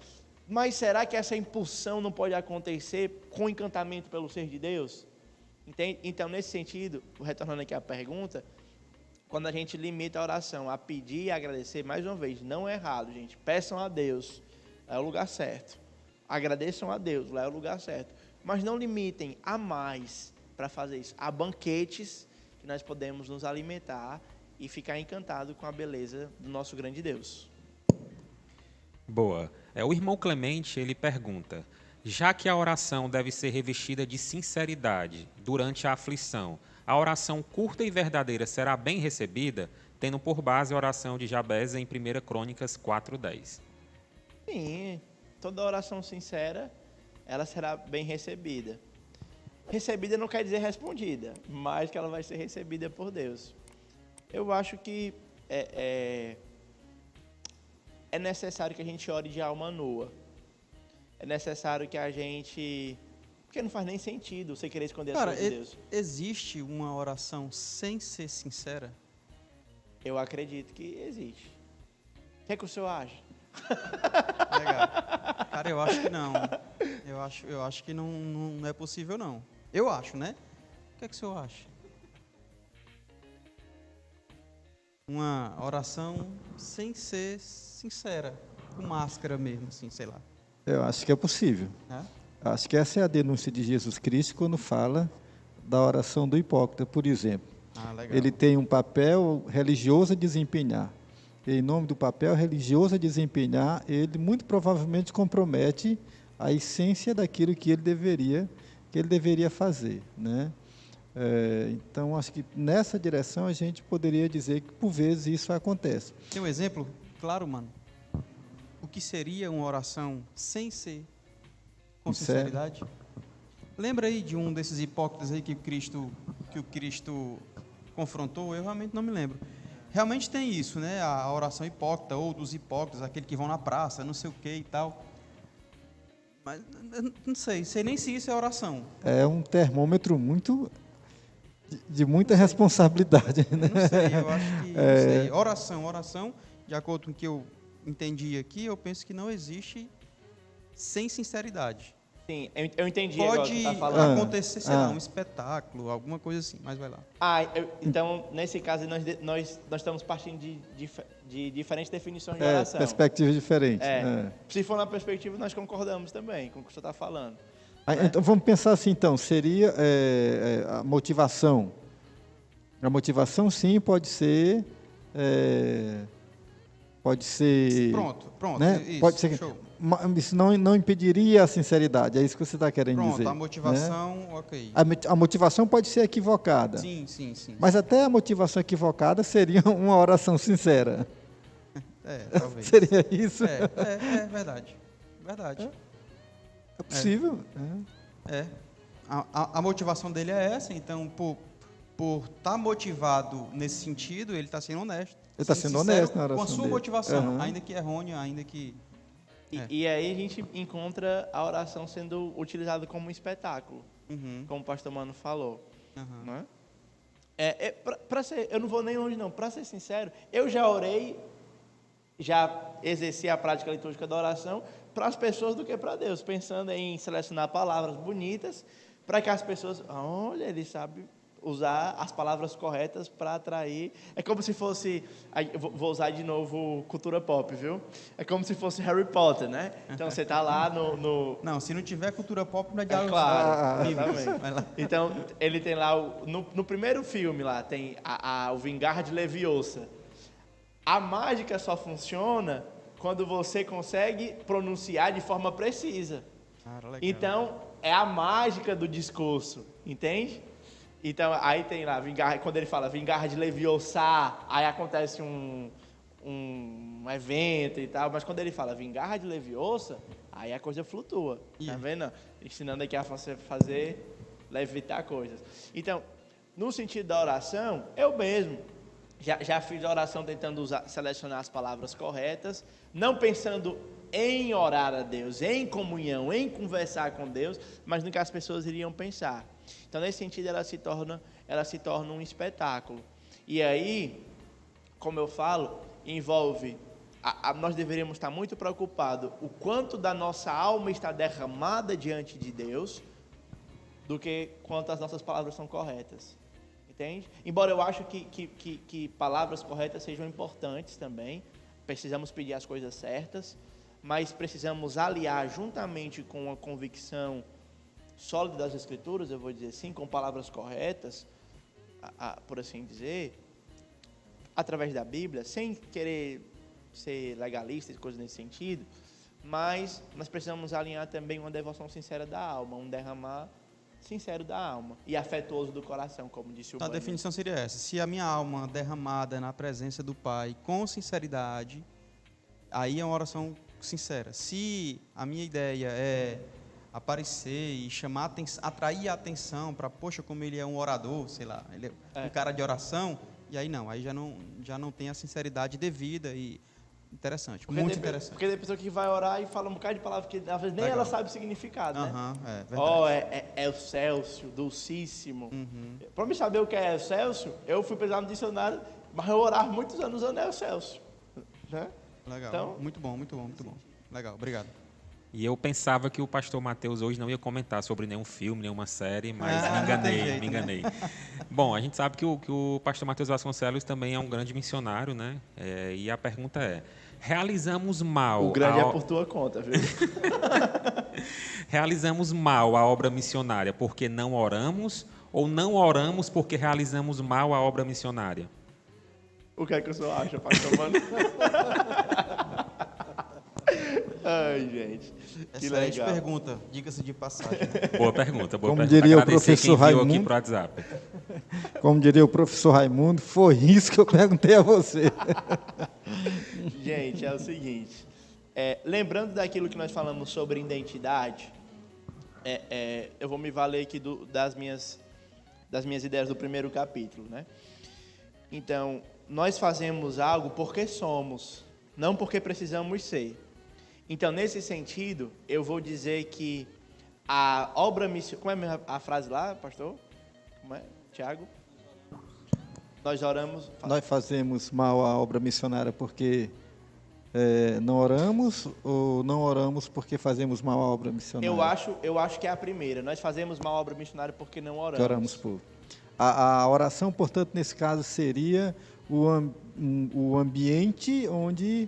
Mas será que essa impulsão não pode acontecer com encantamento pelo ser de Deus? Entende? Então, nesse sentido, retornando aqui à pergunta, quando a gente limita a oração a pedir e agradecer, mais uma vez, não é errado, gente. Peçam a Deus, lá é o lugar certo. Agradeçam a Deus, lá é o lugar certo. Mas não limitem a mais para fazer isso. Há banquetes que nós podemos nos alimentar e ficar encantado com a beleza do nosso grande Deus. Boa. O irmão Clemente, ele pergunta: já que a oração deve ser revestida de sinceridade durante a aflição, a oração curta e verdadeira será bem recebida, tendo por base a oração de Jabez em 1 Crônicas 4:10. Sim, toda oração sincera, ela será bem recebida. Recebida não quer dizer respondida, mas que ela vai ser recebida por Deus. Eu acho que é necessário que a gente ore de alma nua. É necessário que a gente... Porque não faz nem sentido você querer esconder as coisas de Deus. Existe uma oração sem ser sincera? Eu acredito que existe. O que é que o senhor acha? Legal. Cara, eu acho que não. Eu acho que não é possível, não. Eu acho, né? O que é que o senhor acha? Uma oração sem ser sincera, com máscara mesmo, assim, sei lá. Eu acho que é possível. É? Acho que essa é a denúncia de Jesus Cristo quando fala da oração do hipócrita, por exemplo. Ah, legal. Ele tem um papel religioso a desempenhar. E, em nome do papel religioso a desempenhar, ele muito provavelmente compromete a essência daquilo que ele deveria fazer, né? Então, acho que nessa direção a gente poderia dizer que, por vezes, isso acontece. Tem um exemplo? Claro, mano. O que seria uma oração sem ser com sinceridade? Lembra aí de um desses hipócritas aí que o Cristo confrontou? Eu realmente não me lembro. Realmente tem isso, né? A oração hipócrita, ou dos hipócritas, aquele que vão na praça, não sei o que e tal. Mas não sei nem se isso é oração. É um termômetro de muita responsabilidade, né? Não sei, eu acho que não sei. Oração, de acordo com o que eu entendi aqui, eu penso que não existe sem sinceridade. Sim, eu entendi agora o que Pode você está falando. acontecer, sei lá, um espetáculo, alguma coisa assim, mas vai lá. Então, nesse caso, nós estamos partindo de diferentes definições de oração. Perspectivas diferentes. Se for na perspectiva, nós concordamos também com o que você está falando. Então, vamos pensar assim, então, seria a motivação. A motivação, sim, pode ser... Pronto, né? isso, Pode ser, show. Isso não impediria a sinceridade, é isso que você está querendo dizer. Pronto, a motivação, né? ok. A motivação pode ser equivocada. Sim. Mas até a motivação equivocada seria uma oração sincera. Talvez. Seria isso? É verdade. Verdade. É possível. A motivação dele é essa, então, por estar motivado nesse sentido, ele está sendo honesto. Ele está sendo honesto na oração com a sua dele. motivação, ainda que errônea, ainda que... E aí a gente encontra a oração sendo utilizada como um espetáculo, como o pastor Mano falou. Né? Eu não vou nem longe não, para ser sincero, eu já orei, já exerci a prática litúrgica da oração para as pessoas do que para Deus, pensando em selecionar palavras bonitas para que as pessoas, olha, ele sabe usar as palavras corretas para atrair. É como se fosse, vou usar de novo cultura pop, viu? É como se fosse Harry Potter, né? Então você está lá no... Não, se não tiver cultura pop, não é diálogo. Claro, exatamente. Então ele tem lá, no primeiro filme lá, tem o Vingar de Leviosa. A mágica só funciona quando você consegue pronunciar de forma precisa. Legal. Então, é a mágica do discurso, entende? Então, aí tem lá, quando ele fala Vingar de Leviosa, aí acontece um evento e tal, mas quando ele fala Vingar de Leviosa, aí a coisa flutua, tá vendo? Ensinando aqui a você fazer, levitar coisas. Então, no sentido da oração, eu mesmo já fiz a oração tentando selecionar as palavras corretas, não pensando em orar a Deus, em comunhão, em conversar com Deus, mas no que as pessoas iriam pensar. Então, nesse sentido, ela se torna um espetáculo. E aí, como eu falo, envolve... nós deveríamos estar muito preocupados o quanto da nossa alma está derramada diante de Deus do que quanto as nossas palavras são corretas. Entende? Embora eu acho que palavras corretas sejam importantes também, precisamos pedir as coisas certas, mas precisamos aliar juntamente com a convicção sólida das Escrituras, eu vou dizer assim, com palavras corretas, por assim dizer, através da Bíblia, sem querer ser legalista e coisas nesse sentido, mas nós precisamos alinhar também uma devoção sincera da alma, um derramar sincero da alma e afetuoso do coração, como disse o Então, a Bani. definição seria essa: se a minha alma derramada na presença do Pai com sinceridade, aí é uma oração sincera. Se a minha ideia é aparecer e atrair a atenção para, poxa, como ele é um orador, sei lá, ele é um cara de oração, e aí não, aí já não tem a sinceridade devida e interessante, muito interessante. Porque tem pessoa que vai orar e fala um bocado de palavras que às vezes nem Legal. ela sabe o significado, né? Verdade. Ó, é o Célcio, Dulcíssimo. Para me saber o que é o Célcio, eu fui pesquisar no dicionário, mas eu orava muitos anos usando o Célcio. Né? Legal, Então, muito bom. Legal, obrigado. E eu pensava que o pastor Mateus hoje não ia comentar sobre nenhum filme, nenhuma série, mas me não tem jeito, enganei. Bom, a gente sabe que o pastor Mateus Vasconcelos também é um grande missionário, né? E a pergunta é, realizamos mal... O grande é por tua conta, viu? Realizamos mal a obra missionária porque não oramos ou não oramos porque realizamos mal a obra missionária? O que é que o senhor acha, pastor Mano? Ai, gente. Que Excelente legal. pergunta, diga-se de passagem. Boa pergunta. Como diria o Agradecer professor quem enviou aqui Raimundo. pro WhatsApp. Como diria o professor Raimundo, foi isso que eu perguntei a você. Gente, é o seguinte. Lembrando daquilo que nós falamos sobre identidade, eu vou me valer aqui das minhas ideias do primeiro capítulo, né? Então, nós fazemos algo porque somos, não porque precisamos ser. Então, nesse sentido, eu vou dizer que a obra missionária... Como é a frase lá, pastor? Como é, Tiago? Nós oramos... Nós fazemos mal à obra missionária porque não oramos ou não oramos porque fazemos mal à obra missionária? Eu acho que é a primeira. Nós fazemos mal à obra missionária porque não oramos. Que oramos por. A oração, portanto, nesse caso seria o ambiente onde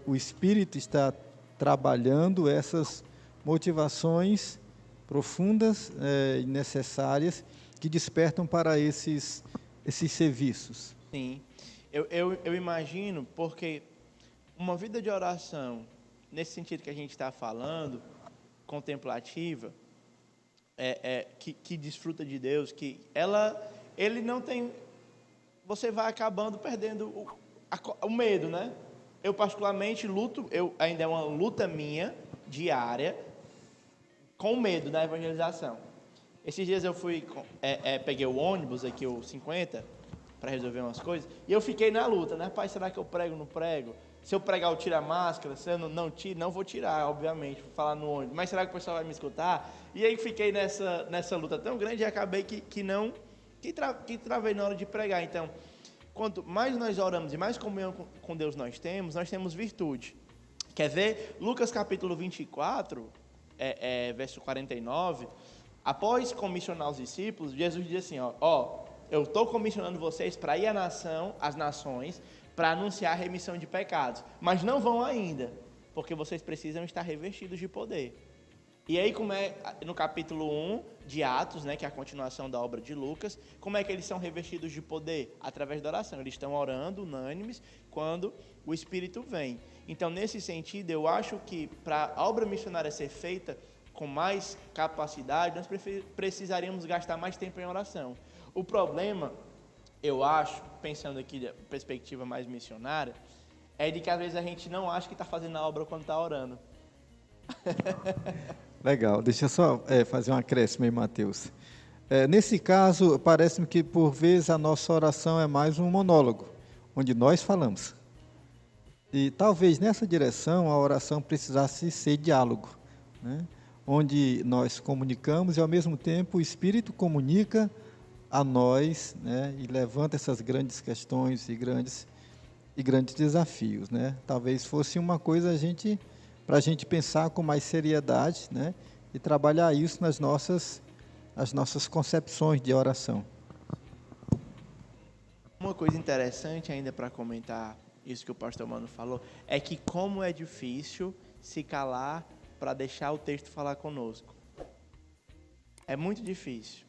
o Espírito está trabalhando essas motivações profundas e necessárias que despertam para esses serviços. Sim. Eu imagino, porque uma vida de oração, nesse sentido que a gente está falando, contemplativa, que desfruta de Deus, que ele não tem... Você vai acabando perdendo o medo, né? Eu particularmente luto, ainda é uma luta minha, diária, com o medo da evangelização. Esses dias eu peguei o ônibus aqui, o 50, para resolver umas coisas, e eu fiquei na luta, né? Pai, será que eu prego ou não prego? Se eu pregar, eu tiro a máscara, se eu não tiro, não vou tirar, obviamente, vou falar no ônibus, mas será que o pessoal vai me escutar? E aí fiquei nessa luta tão grande e acabei que travei na hora de pregar. Então, quanto mais nós oramos e mais comunhão com Deus nós temos virtude. Quer ver? Lucas capítulo 24, verso 49, após comissionar os discípulos, Jesus diz assim, eu estou comissionando vocês para ir às nações, para anunciar a remissão de pecados, mas não vão ainda, porque vocês precisam estar revestidos de poder. E aí, como é no capítulo 1 de Atos, né, que é a continuação da obra de Lucas, como é que eles são revestidos de poder? Através da oração. Eles estão orando, unânimes, quando o Espírito vem. Então, nesse sentido, eu acho que para a obra missionária ser feita com mais capacidade, nós precisaríamos gastar mais tempo em oração. O problema, eu acho, pensando aqui da perspectiva mais missionária, é de que às vezes a gente não acha que está fazendo a obra quando está orando. Legal, deixa eu só fazer um acréscimo aí, Mateus. Nesse caso, parece-me que por vezes a nossa oração é mais um monólogo, onde nós falamos. E talvez nessa direção a oração precisasse ser diálogo, né? Onde nós comunicamos e ao mesmo tempo o Espírito comunica a nós, né? E levanta essas grandes questões e grandes desafios, né? Talvez fosse uma coisa para a gente pensar com mais seriedade, né? E trabalhar isso nas nossas concepções de oração. coisa interessante ainda para comentar isso que o pastor Mano falou, é que como é difícil se calar para deixar o texto falar conosco. É muito difícil.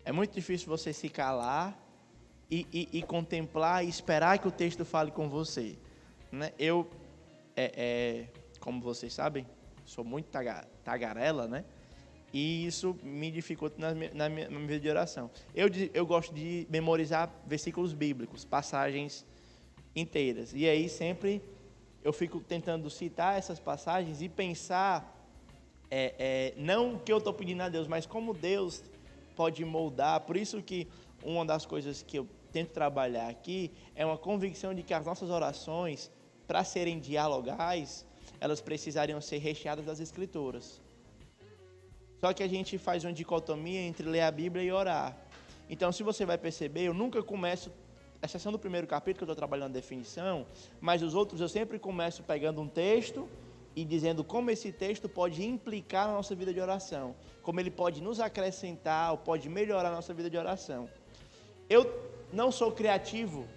É muito difícil você se calar e contemplar e esperar que o texto fale com você. Né? Eu, como vocês sabem, sou muito tagarela, né? E isso me dificulta na minha vida de oração. Eu gosto de memorizar versículos bíblicos, passagens inteiras. E aí sempre eu fico tentando citar essas passagens e pensar, não o que eu estou pedindo a Deus, mas como Deus pode moldar. Por isso que uma das coisas que eu tento trabalhar aqui é uma convicção de que as nossas orações, para serem dialogais, elas precisariam ser recheadas das Escrituras. Só que a gente faz uma dicotomia entre ler a Bíblia e orar. Então, se você vai perceber, eu nunca começo, exceção do primeiro capítulo, que eu estou trabalhando a definição, mas os outros eu sempre começo pegando um texto e dizendo como esse texto pode implicar na nossa vida de oração, como ele pode nos acrescentar ou pode melhorar a nossa vida de oração. Eu não sou criativo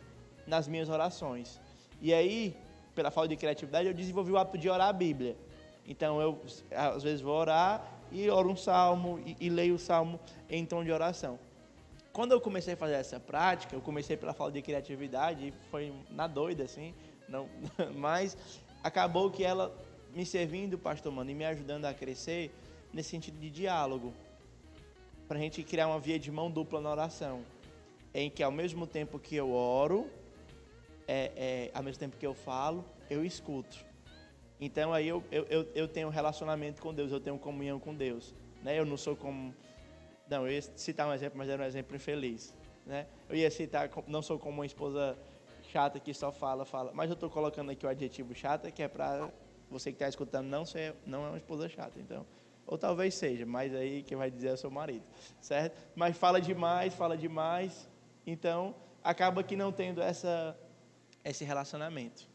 nas minhas orações. E aí, pela falta de criatividade, eu desenvolvi o hábito de orar a Bíblia. Então, eu às vezes vou orar e oro um salmo e leio o salmo em tom de oração. Quando eu comecei a fazer essa prática, eu comecei pela falta de criatividade e foi na doida, assim, não, mas acabou que ela me servindo, pastor Mano, e me ajudando a crescer nesse sentido de diálogo, para a gente criar uma via de mão dupla na oração, em que ao mesmo tempo que eu oro, ao mesmo tempo que eu falo, eu escuto. Então aí eu tenho um relacionamento com Deus, eu tenho comunhão com Deus, né? Eu não sou como... Não, eu ia citar um exemplo, mas era um exemplo infeliz, né? Eu ia citar, não sou como uma esposa chata que só fala, mas eu estou colocando aqui o adjetivo chata, que é para você que está escutando não é uma esposa chata, então, ou talvez seja, mas aí quem vai dizer é o seu marido, certo? Mas fala demais, então acaba que não tendo esse relacionamento.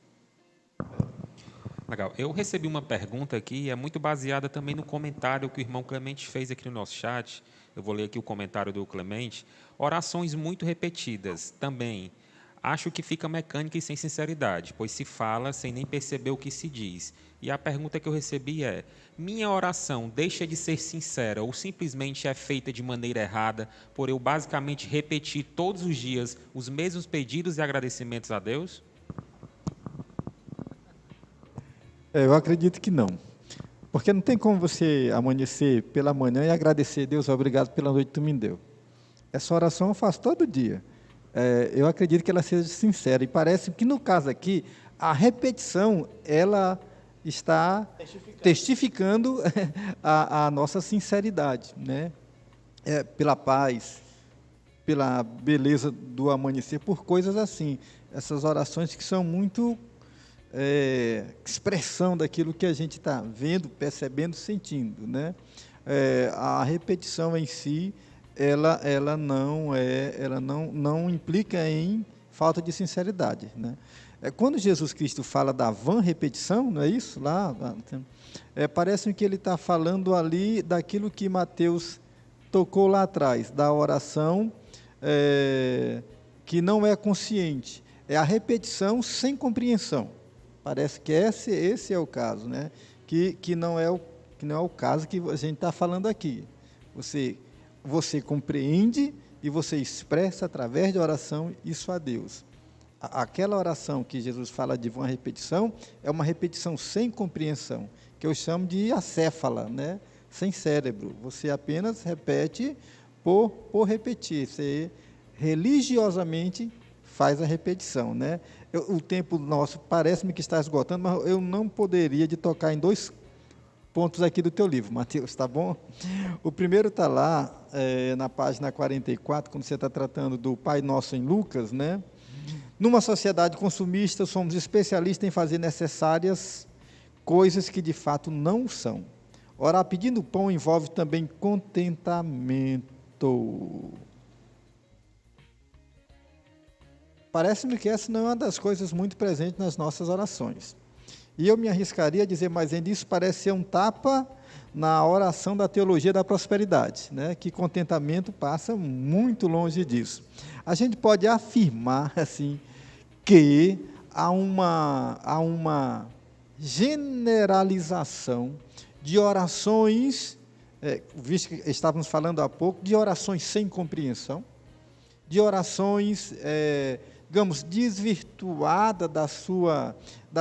Legal. Eu recebi uma pergunta aqui, é muito baseada também no comentário que o irmão Clemente fez aqui no nosso chat. Eu vou ler aqui o comentário do Clemente. Orações muito repetidas também. Acho que fica mecânica e sem sinceridade, pois se fala sem nem perceber o que se diz. E a pergunta que eu recebi é: minha oração deixa de ser sincera ou simplesmente é feita de maneira errada por eu basicamente repetir todos os dias os mesmos pedidos e agradecimentos a Deus? Eu acredito que não. Porque não tem como você amanhecer pela manhã e agradecer, Deus, obrigado pela noite que tu me deu. Essa oração eu faço todo dia. Eu acredito que ela seja sincera. E parece que, no caso aqui, a repetição, ela está testificando a nossa sinceridade, né? Pela paz, pela beleza do amanhecer, por coisas assim. Essas orações que são muito... expressão daquilo que a gente está vendo, percebendo, sentindo, né? A repetição em si, ela não implica em falta de sinceridade, né? Quando Jesus Cristo fala da vã repetição, não é isso? Parece que ele está falando ali daquilo que Mateus tocou lá atrás, da oração que não é consciente, é a repetição sem compreensão. Parece que esse é o caso, né? Que não é o caso que a gente está falando aqui. Você compreende e você expressa através de oração isso a Deus. Aquela oração que Jesus fala de uma repetição é uma repetição sem compreensão, que eu chamo de acéfala, né? Sem cérebro. Você apenas repete por repetir. Você religiosamente faz a repetição, né? O tempo nosso parece-me que está esgotando, mas eu não poderia de tocar em 2 pontos aqui do teu livro, Mateus, tá bom? O primeiro está lá, na página 44, quando você está tratando do Pai Nosso em Lucas, né? Numa sociedade consumista, somos especialistas em fazer necessárias coisas que de fato não são. Orar pedindo pão envolve também contentamento. Parece-me que essa não é uma das coisas muito presentes nas nossas orações. E eu me arriscaria a dizer mais ainda, isso parece ser um tapa na oração da teologia da prosperidade, né? Que contentamento passa muito longe disso. a gente pode afirmar assim que há uma generalização de orações, visto que estávamos falando há pouco, de orações sem compreensão, de orações, digamos, desvirtuadas da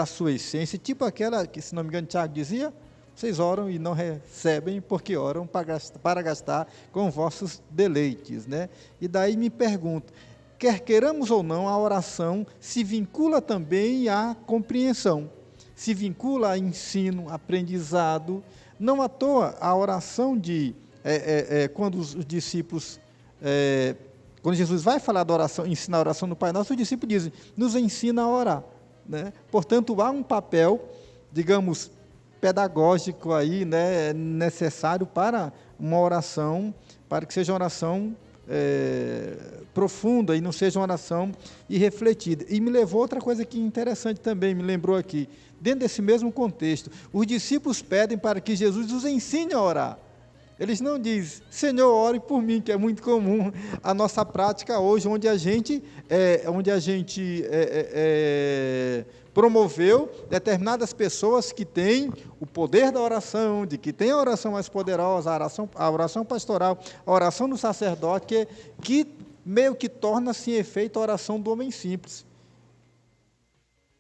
sua essência, tipo aquela que, se não me engano, Tiago dizia: vocês oram e não recebem porque oram para gastar com vossos deleites, né? E daí me pergunto, quer queiramos ou não, a oração se vincula também à compreensão, se vincula a ensino, aprendizado. Não à toa a oração quando os discípulos, quando Jesus vai falar da oração, ensinar a oração do Pai Nosso, os discípulos dizem: nos ensina a orar, né? Portanto, há um papel, digamos, pedagógico aí, né, necessário para uma oração, para que seja uma oração profunda e não seja uma oração irrefletida. E me levou outra coisa que interessante também, me lembrou aqui, dentro desse mesmo contexto, os discípulos pedem para que Jesus os ensine a orar. Eles não dizem: Senhor, ore por mim, que é muito comum a nossa prática hoje, onde a gente promoveu determinadas pessoas que têm o poder da oração, de que tem a oração mais poderosa, a oração pastoral, a oração do sacerdote, que meio que torna-se em efeito a oração do homem simples.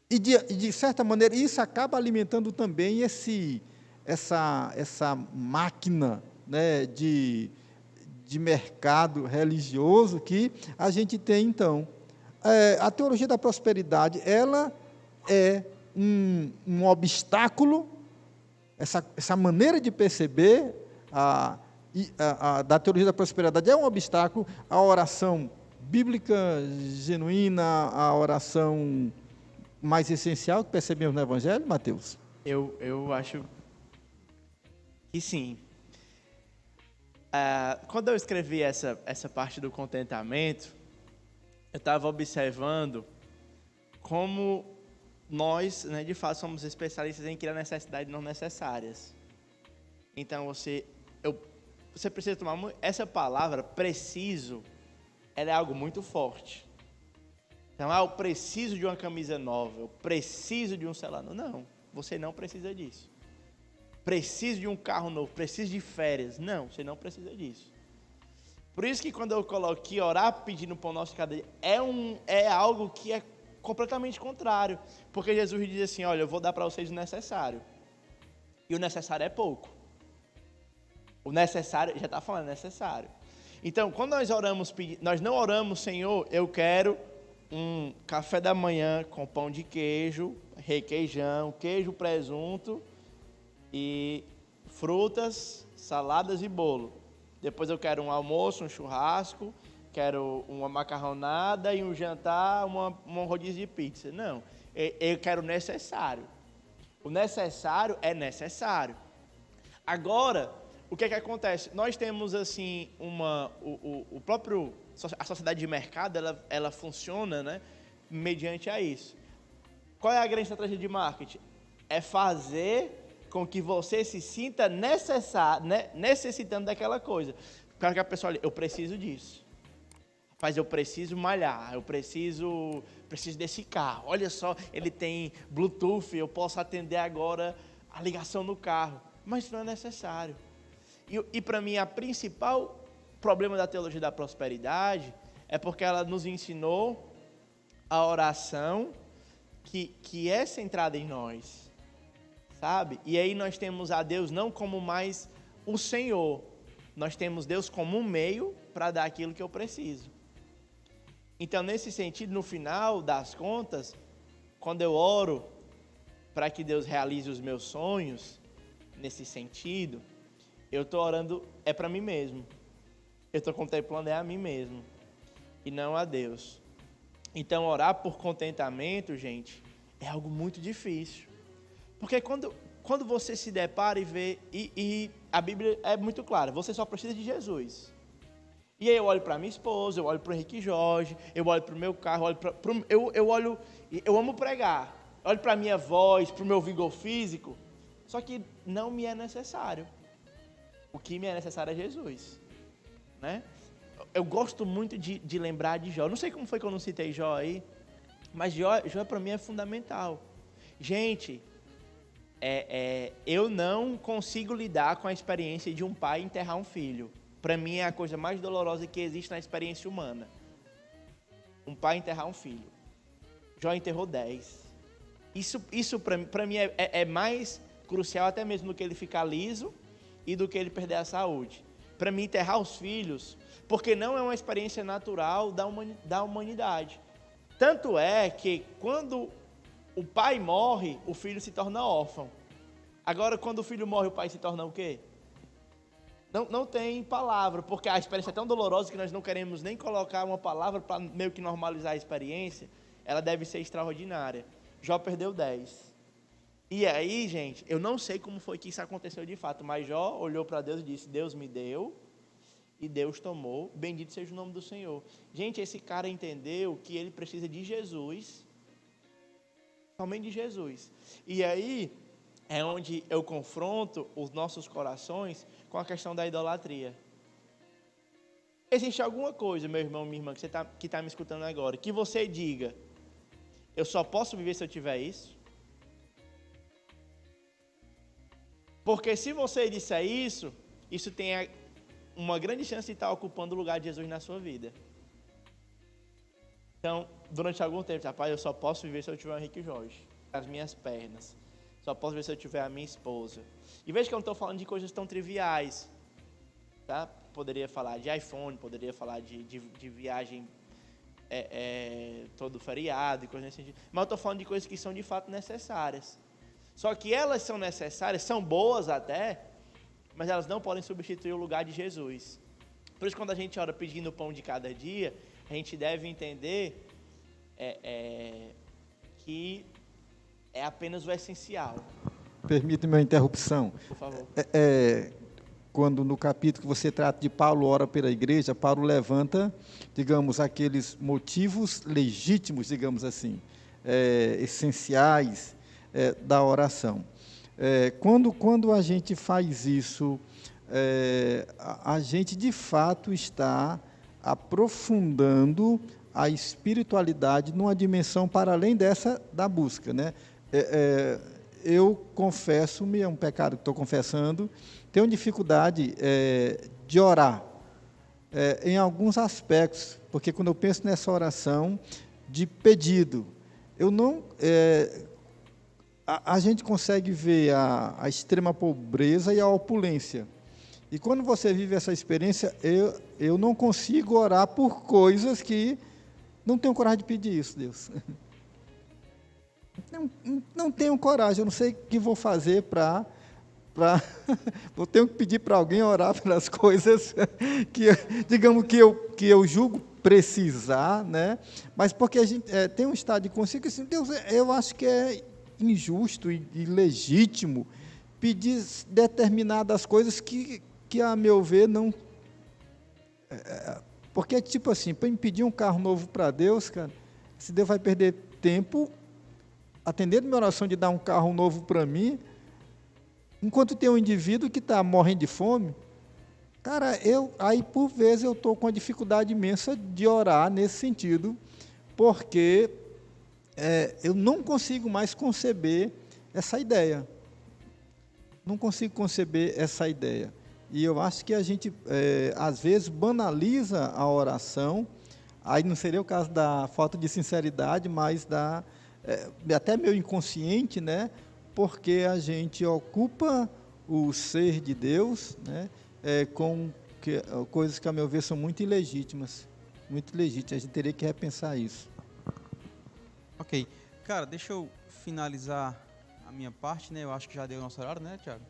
E de certa maneira isso acaba alimentando também essa máquina, né, de mercado religioso que a gente tem. Então, a teologia da prosperidade, ela é um obstáculo, essa maneira de perceber da teologia da prosperidade é um obstáculo à oração bíblica genuína, à oração mais essencial que percebemos no Evangelho, Mateus? Eu acho que sim. Quando eu escrevi essa parte do contentamento, eu estava observando como nós, né, de fato, somos especialistas em criar necessidades não necessárias. Então, você precisa tomar essa palavra, preciso, ela é algo muito forte. Então, eu preciso de uma camisa nova, eu preciso de um celular. Não, você não precisa disso. Preciso de um carro novo, preciso de férias. Não, você não precisa disso. Por isso que quando eu coloquei orar pedindo pão nosso de cada dia, é algo que é completamente contrário. Porque Jesus diz assim: olha, eu vou dar para vocês o necessário. E o necessário é pouco. O necessário, já está falando, necessário. Então, quando nós oramos, nós não oramos: Senhor, eu quero um café da manhã com pão de queijo, requeijão, queijo, presunto e frutas, saladas e bolo. Depois eu quero um almoço, um churrasco, quero uma macarronada e um jantar, um rodízio de pizza. Não, eu quero o necessário. O necessário é necessário. Agora, o que é que acontece? Nós temos assim a sociedade de mercado, ela funciona, né, mediante a isso. Qual é a grande estratégia de marketing? É fazer com que você se sinta necessitando daquela coisa. Para que a pessoa olhe: eu preciso disso. Rapaz, eu preciso malhar, eu preciso desse carro. Olha só, ele tem Bluetooth, eu posso atender agora a ligação no carro. Mas isso não é necessário. E para mim, o principal problema da teologia da prosperidade é porque ela nos ensinou a oração que é centrada em nós, sabe? E aí nós temos a Deus não como mais o Senhor, nós temos Deus como um meio para dar aquilo que eu preciso. Então, nesse sentido, no final das contas, quando eu oro para que Deus realize os meus sonhos, nesse sentido, eu estou orando para mim mesmo. Eu estou contemplando a mim mesmo e não a Deus. Então, orar por contentamento, gente, é algo muito difícil. Porque quando você se depara e vê, e a Bíblia é muito clara, você só precisa de Jesus. E aí eu olho para minha esposa, eu olho para o Henrique Jorge, eu olho para o meu carro, eu amo pregar, olho para a minha voz, para o meu vigor físico, só que não me é necessário. O que me é necessário é Jesus, né? eu gosto muito de lembrar de Jó. Não sei como foi que eu não citei Jó aí, mas Jó para mim é fundamental. Gente, eu não consigo lidar com a experiência de um pai enterrar um filho. Para mim é a coisa mais dolorosa que existe na experiência humana. Um pai enterrar um filho. Jó enterrou 10. Isso para mim é mais crucial até mesmo do que ele ficar liso e do que ele perder a saúde. Para mim, enterrar os filhos, porque não é uma experiência natural da humanidade. Tanto é que quando o pai morre, o filho se torna órfão. Agora, quando o filho morre, o pai se torna o quê? Não tem palavra, porque a experiência é tão dolorosa que nós não queremos nem colocar uma palavra para meio que normalizar a experiência. Ela deve ser extraordinária. Jó perdeu 10. E aí, gente, eu não sei como foi que isso aconteceu de fato, mas Jó olhou para Deus e disse: Deus me deu e Deus tomou, bendito seja o nome do Senhor. Gente, esse cara entendeu que ele precisa de Jesus, somente de Jesus. E aí é onde eu confronto os nossos corações com a questão da idolatria. Existe alguma coisa, meu irmão, minha irmã, que está me escutando agora, que você diga: eu só posso viver se eu tiver isso? Porque se você disser isso, isso tem uma grande chance de estar ocupando o lugar de Jesus na sua vida. Então, durante algum tempo, rapaz, eu só posso viver se eu tiver o Henrique Jorge, as minhas pernas. Só posso viver se eu tiver a minha esposa. E veja que eu não estou falando de coisas tão triviais. Tá? Poderia falar de iPhone, poderia falar de viagem todo feriado e coisas assim. Mas eu estou falando de coisas que são de fato necessárias. Só que elas são necessárias, são boas até, mas elas não podem substituir o lugar de Jesus. Por isso, quando a gente ora pedindo o pão de cada dia, a gente deve entender que é apenas o essencial. Permita-me uma interrupção. Por favor. Quando no capítulo que você trata de Paulo ora pela igreja, Paulo levanta, digamos, aqueles motivos legítimos, digamos assim, essenciais da oração. Quando a gente faz isso, a gente de fato está aprofundando a espiritualidade numa dimensão para além dessa da busca, né? Eu confesso-me, é um pecado que estou confessando, tenho dificuldade de orar em alguns aspectos, porque quando eu penso nessa oração de pedido, eu não... a gente consegue ver a extrema pobreza e a opulência. E quando você vive essa experiência, eu não consigo orar por coisas que não tenho coragem de pedir isso, Deus. Não tenho coragem, eu não sei o que vou fazer eu tenho que pedir para alguém orar pelas coisas que, digamos, que eu julgo precisar, né? Mas porque a gente tem um estado de consciência, assim, Deus, eu acho que é injusto e legítimo pedir determinadas coisas que a meu ver, não... porque, tipo assim, para me pedir um carro novo para Deus, cara, se Deus vai perder tempo atendendo minha oração de dar um carro novo para mim, enquanto tem um indivíduo que está morrendo de fome, cara, aí por vezes eu estou com uma dificuldade imensa de orar nesse sentido, porque eu não consigo mais conceber essa ideia. Não consigo conceber essa ideia. E eu acho que a gente, às vezes, banaliza a oração, aí não seria o caso da falta de sinceridade, mas até meio inconsciente, né? Porque a gente ocupa o ser de Deus, né? Com coisas que, a meu ver, são muito ilegítimas. Muito ilegítimas. A gente teria que repensar isso. Ok. Cara, deixa eu finalizar a minha parte, né? Eu acho que já deu o nosso horário, né, Tiago?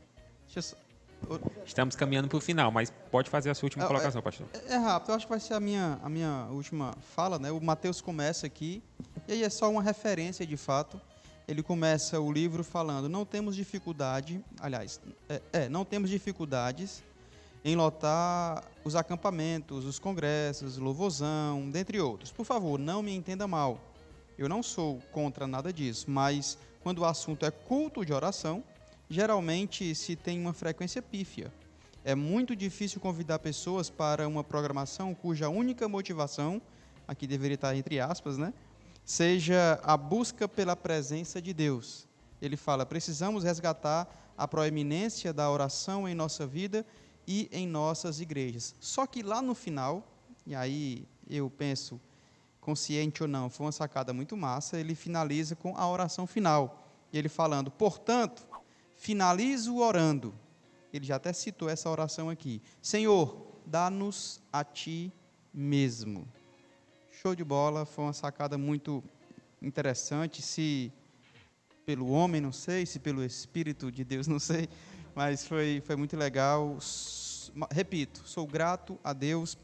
Estamos caminhando para o final, mas pode fazer a sua última colocação, pastor. É rápido, eu acho que vai ser a minha última fala, né? O Mateus começa aqui, e aí é só uma referência de fato. Ele começa o livro falando: não temos dificuldade, aliás, não temos dificuldades em lotar os acampamentos, os congressos, louvorzão, dentre outros. Por favor, não me entenda mal. Eu não sou contra nada disso, mas quando o assunto é culto de oração, geralmente se tem uma frequência pífia. É muito difícil convidar pessoas para uma programação cuja única motivação, aqui deveria estar entre aspas, né, seja a busca pela presença de Deus. Ele fala, precisamos resgatar a proeminência da oração em nossa vida e em nossas igrejas. Só que lá no final, e aí eu penso, consciente ou não, foi uma sacada muito massa, ele finaliza com a oração final. Ele falando, portanto, finalizo orando. Ele já até citou essa oração aqui. Senhor, dá-nos a Ti mesmo. Show de bola, foi uma sacada muito interessante, se pelo homem, não sei, se pelo Espírito de Deus, não sei, mas foi muito legal. Repito, sou grato a Deus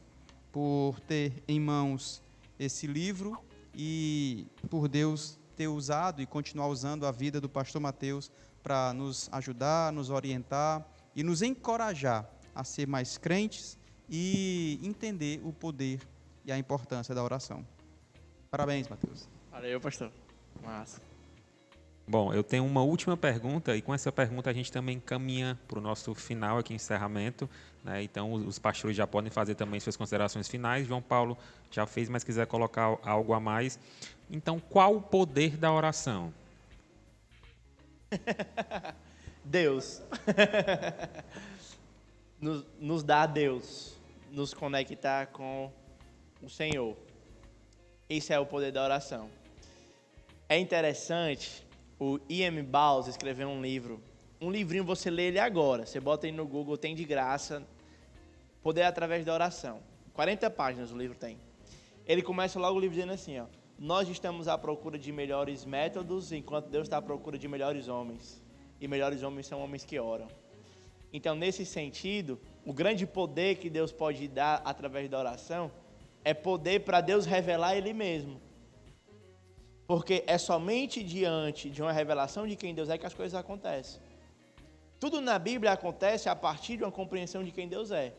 por ter em mãos esse livro e por Deus ter usado e continuar usando a vida do pastor Mateus para nos ajudar, nos orientar e nos encorajar a ser mais crentes e entender o poder e a importância da oração. Parabéns, Mateus. Valeu, pastor. Massa. Bom, eu tenho uma última pergunta, e com essa pergunta a gente também caminha para o nosso final aqui, encerramento, né? Então, os pastores já podem fazer também suas considerações finais. João Paulo já fez, mas quiser colocar algo a mais. Então, qual o poder da oração? Deus. nos dá a Deus. Nos conectar com o Senhor. Esse é o poder da oração. É interessante, o E.M. Bounds escreveu um livro. Um livrinho, você lê ele agora. Você bota aí no Google, tem de graça. Poder através da oração. 40 páginas o livro tem. Ele começa logo o livro dizendo assim, ó. Nós estamos à procura de melhores métodos, enquanto Deus está à procura de melhores homens. E melhores homens são homens que oram. Então, nesse sentido, o grande poder que Deus pode dar através da oração é poder para Deus revelar Ele mesmo. Porque é somente diante de uma revelação de quem Deus é que as coisas acontecem. Tudo na Bíblia acontece a partir de uma compreensão de quem Deus é.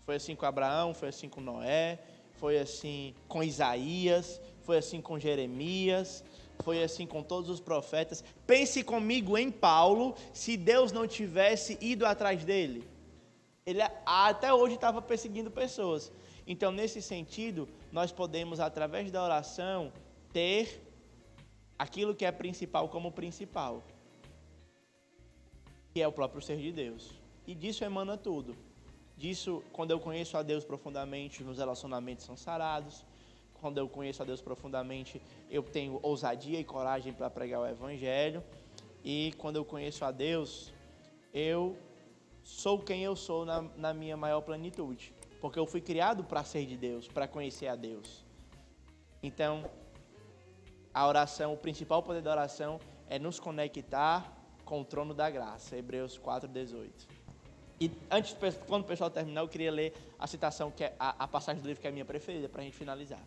Foi assim com Abraão, foi assim com Noé, foi assim com Isaías, foi assim com Jeremias, foi assim com todos os profetas. Pense comigo em Paulo, se Deus não tivesse ido atrás dele. Ele até hoje estava perseguindo pessoas. Então, nesse sentido, nós podemos, através da oração, ter aquilo que é principal como principal, que é o próprio ser de Deus. E disso emana tudo. Disso, quando eu conheço a Deus profundamente, meus relacionamentos são sarados. Quando eu conheço a Deus profundamente, eu tenho ousadia e coragem para pregar o Evangelho. E quando eu conheço a Deus, eu sou quem eu sou na minha maior plenitude. Porque eu fui criado para ser de Deus, para conhecer a Deus. Então, a oração, o principal poder da oração é nos conectar com o trono da graça. Hebreus 4:18. E antes, quando o pessoal terminar, eu queria ler a citação, que é a passagem do livro que é a minha preferida, para a gente finalizar.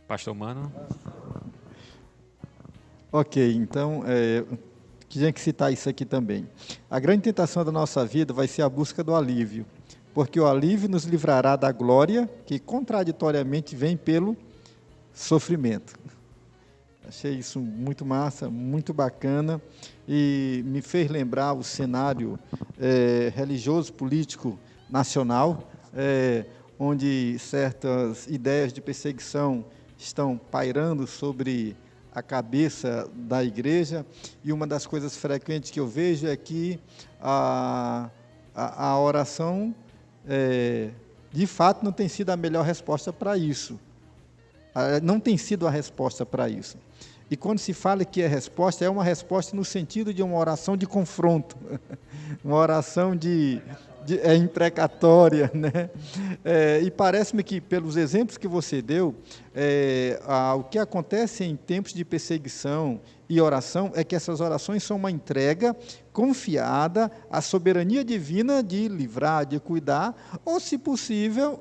Pastor Mano. Ok, então, tinha que citar isso aqui também. A grande tentação da nossa vida vai ser a busca do alívio, porque o alívio nos livrará da glória, que contraditoriamente vem pelo sofrimento. Achei isso muito massa, muito bacana, e me fez lembrar o cenário religioso, político, nacional, onde certas ideias de perseguição estão pairando sobre a cabeça da igreja, e uma das coisas frequentes que eu vejo é que a oração, de fato, não tem sido a melhor resposta para isso. Não tem sido a resposta para isso. E quando se fala que é uma resposta no sentido de uma oração de confronto, uma oração imprecatória, né? E parece-me que, pelos exemplos que você deu, o que acontece em tempos de perseguição e oração é que essas orações são uma entrega confiada à soberania divina de livrar, de cuidar, ou, se possível,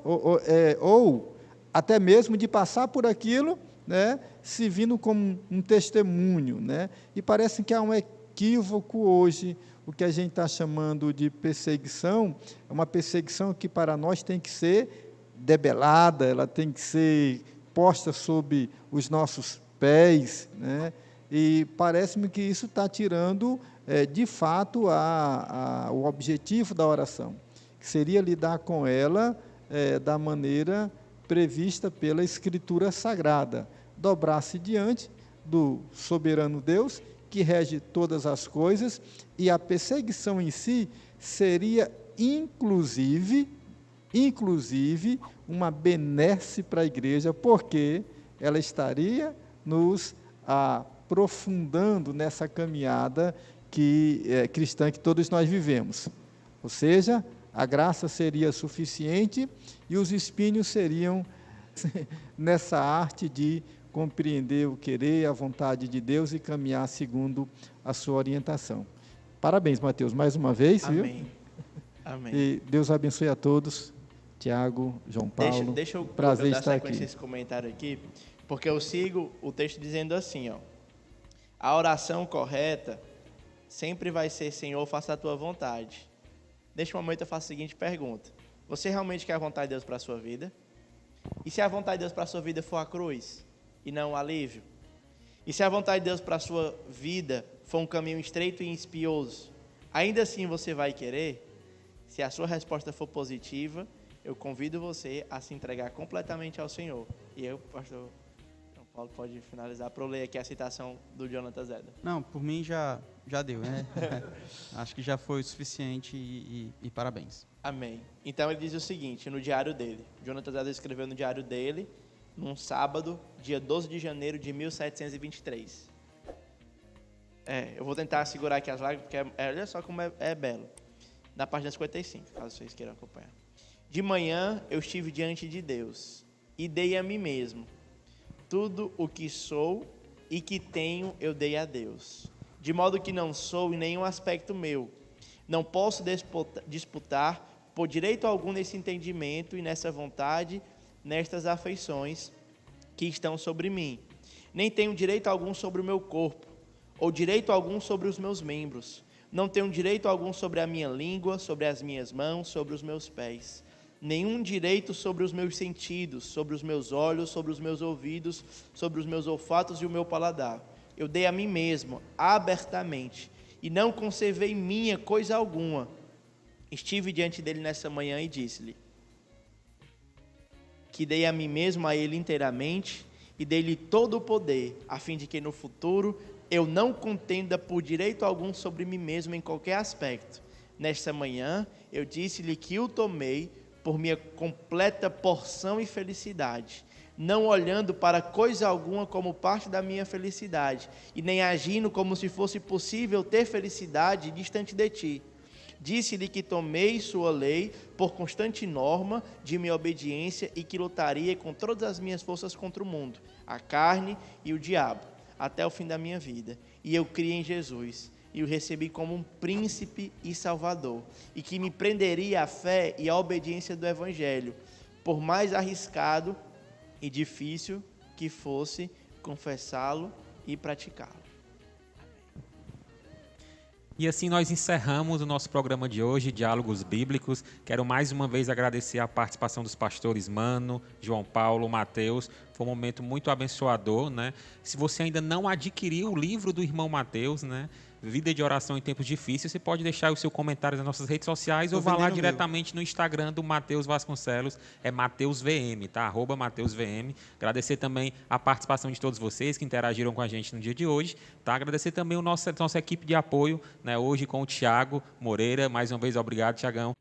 ou até mesmo de passar por aquilo, né, se vindo como um testemunho, né? E parece que há um equívoco hoje. O que a gente está chamando de perseguição é uma perseguição que para nós tem que ser debelada, ela tem que ser posta sob os nossos pés, né? E parece-me que isso está tirando de fato, o objetivo da oração, que seria lidar com ela da maneira prevista pela Escritura Sagrada, dobrar-se diante do soberano Deus, que rege todas as coisas, e a perseguição em si seria, inclusive, uma benesse para a igreja, porque ela estaria nos aprofundando nessa caminhada cristã que todos nós vivemos. Ou seja, a graça seria suficiente e os espinhos seriam nessa arte de compreender o querer, a vontade de Deus e caminhar segundo a sua orientação. Parabéns, Mateus, mais uma vez. Amém. Viu? Amém. E Deus abençoe a todos. Tiago, João Paulo, Deixa eu prazer dar estar sequência aqui. esse comentário aqui, porque eu sigo o texto dizendo assim, ó, a oração correta sempre vai ser: Senhor, faça a tua vontade. Neste momento eu faço a seguinte pergunta: você realmente quer a vontade de Deus para a sua vida? E se a vontade de Deus para a sua vida for a cruz e não o alívio? E se a vontade de Deus para a sua vida for um caminho estreito e espinhoso, ainda assim você vai querer? Se a sua resposta for positiva, eu convido você a se entregar completamente ao Senhor. E eu, pastor João Paulo, pode finalizar para eu ler aqui a citação do Jonathan Zeda. Não, por mim já deu, né? Acho que já foi o suficiente e parabéns. Amém. Então ele diz o seguinte, no diário dele. Jonathan Zeda escreveu no diário dele, num sábado, dia 12 de janeiro de 1723. Eu vou tentar segurar aqui as lágrimas, porque olha só como é belo. Na página 55, caso vocês queiram acompanhar. De manhã eu estive diante de Deus e dei a mim mesmo. Tudo o que sou e que tenho eu dei a Deus. De modo que não sou em nenhum aspecto meu. Não posso disputar por direito algum nesse entendimento e nessa vontade, nestas afeições que estão sobre mim. Nem tenho direito algum sobre o meu corpo, ou direito algum sobre os meus membros. Não tenho direito algum sobre a minha língua, sobre as minhas mãos, sobre os meus pés. Nenhum direito sobre os meus sentidos, sobre os meus olhos, sobre os meus ouvidos, sobre os meus olfatos e o meu paladar. Eu dei a mim mesmo, abertamente, e não conservei minha coisa alguma. Estive diante dele nessa manhã e disse-lhe que dei a mim mesmo a ele inteiramente e dei-lhe todo o poder, a fim de que no futuro eu não contenda por direito algum sobre mim mesmo em qualquer aspecto. Nesta manhã eu disse-lhe que o tomei por minha completa porção e felicidade, não olhando para coisa alguma como parte da minha felicidade, e nem agindo como se fosse possível ter felicidade distante de ti. Disse-lhe que tomei sua lei por constante norma de minha obediência e que lutaria com todas as minhas forças contra o mundo, a carne e o diabo, até o fim da minha vida. E eu criei em Jesus e o recebi como um príncipe e salvador, e que me prenderia a fé e a obediência do Evangelho, por mais arriscado e difícil que fosse confessá-lo e praticá-lo. E assim nós encerramos o nosso programa de hoje, Diálogos Bíblicos. Quero mais uma vez agradecer a participação dos pastores Mano, João Paulo, Mateus. Foi um momento muito abençoador, né? Se você ainda não adquiriu o livro do irmão Mateus, né? Vida de Oração em Tempos Difíceis, você pode deixar o seu comentário nas nossas redes sociais ou vá lá diretamente no Instagram do Mateus Vasconcelos, é Mateus VM, tá? @MateusVM. Agradecer também a participação de todos vocês que interagiram com a gente no dia de hoje, tá? Agradecer também a nossa equipe de apoio, né? Hoje com o Tiago Moreira, mais uma vez obrigado, Tiagão.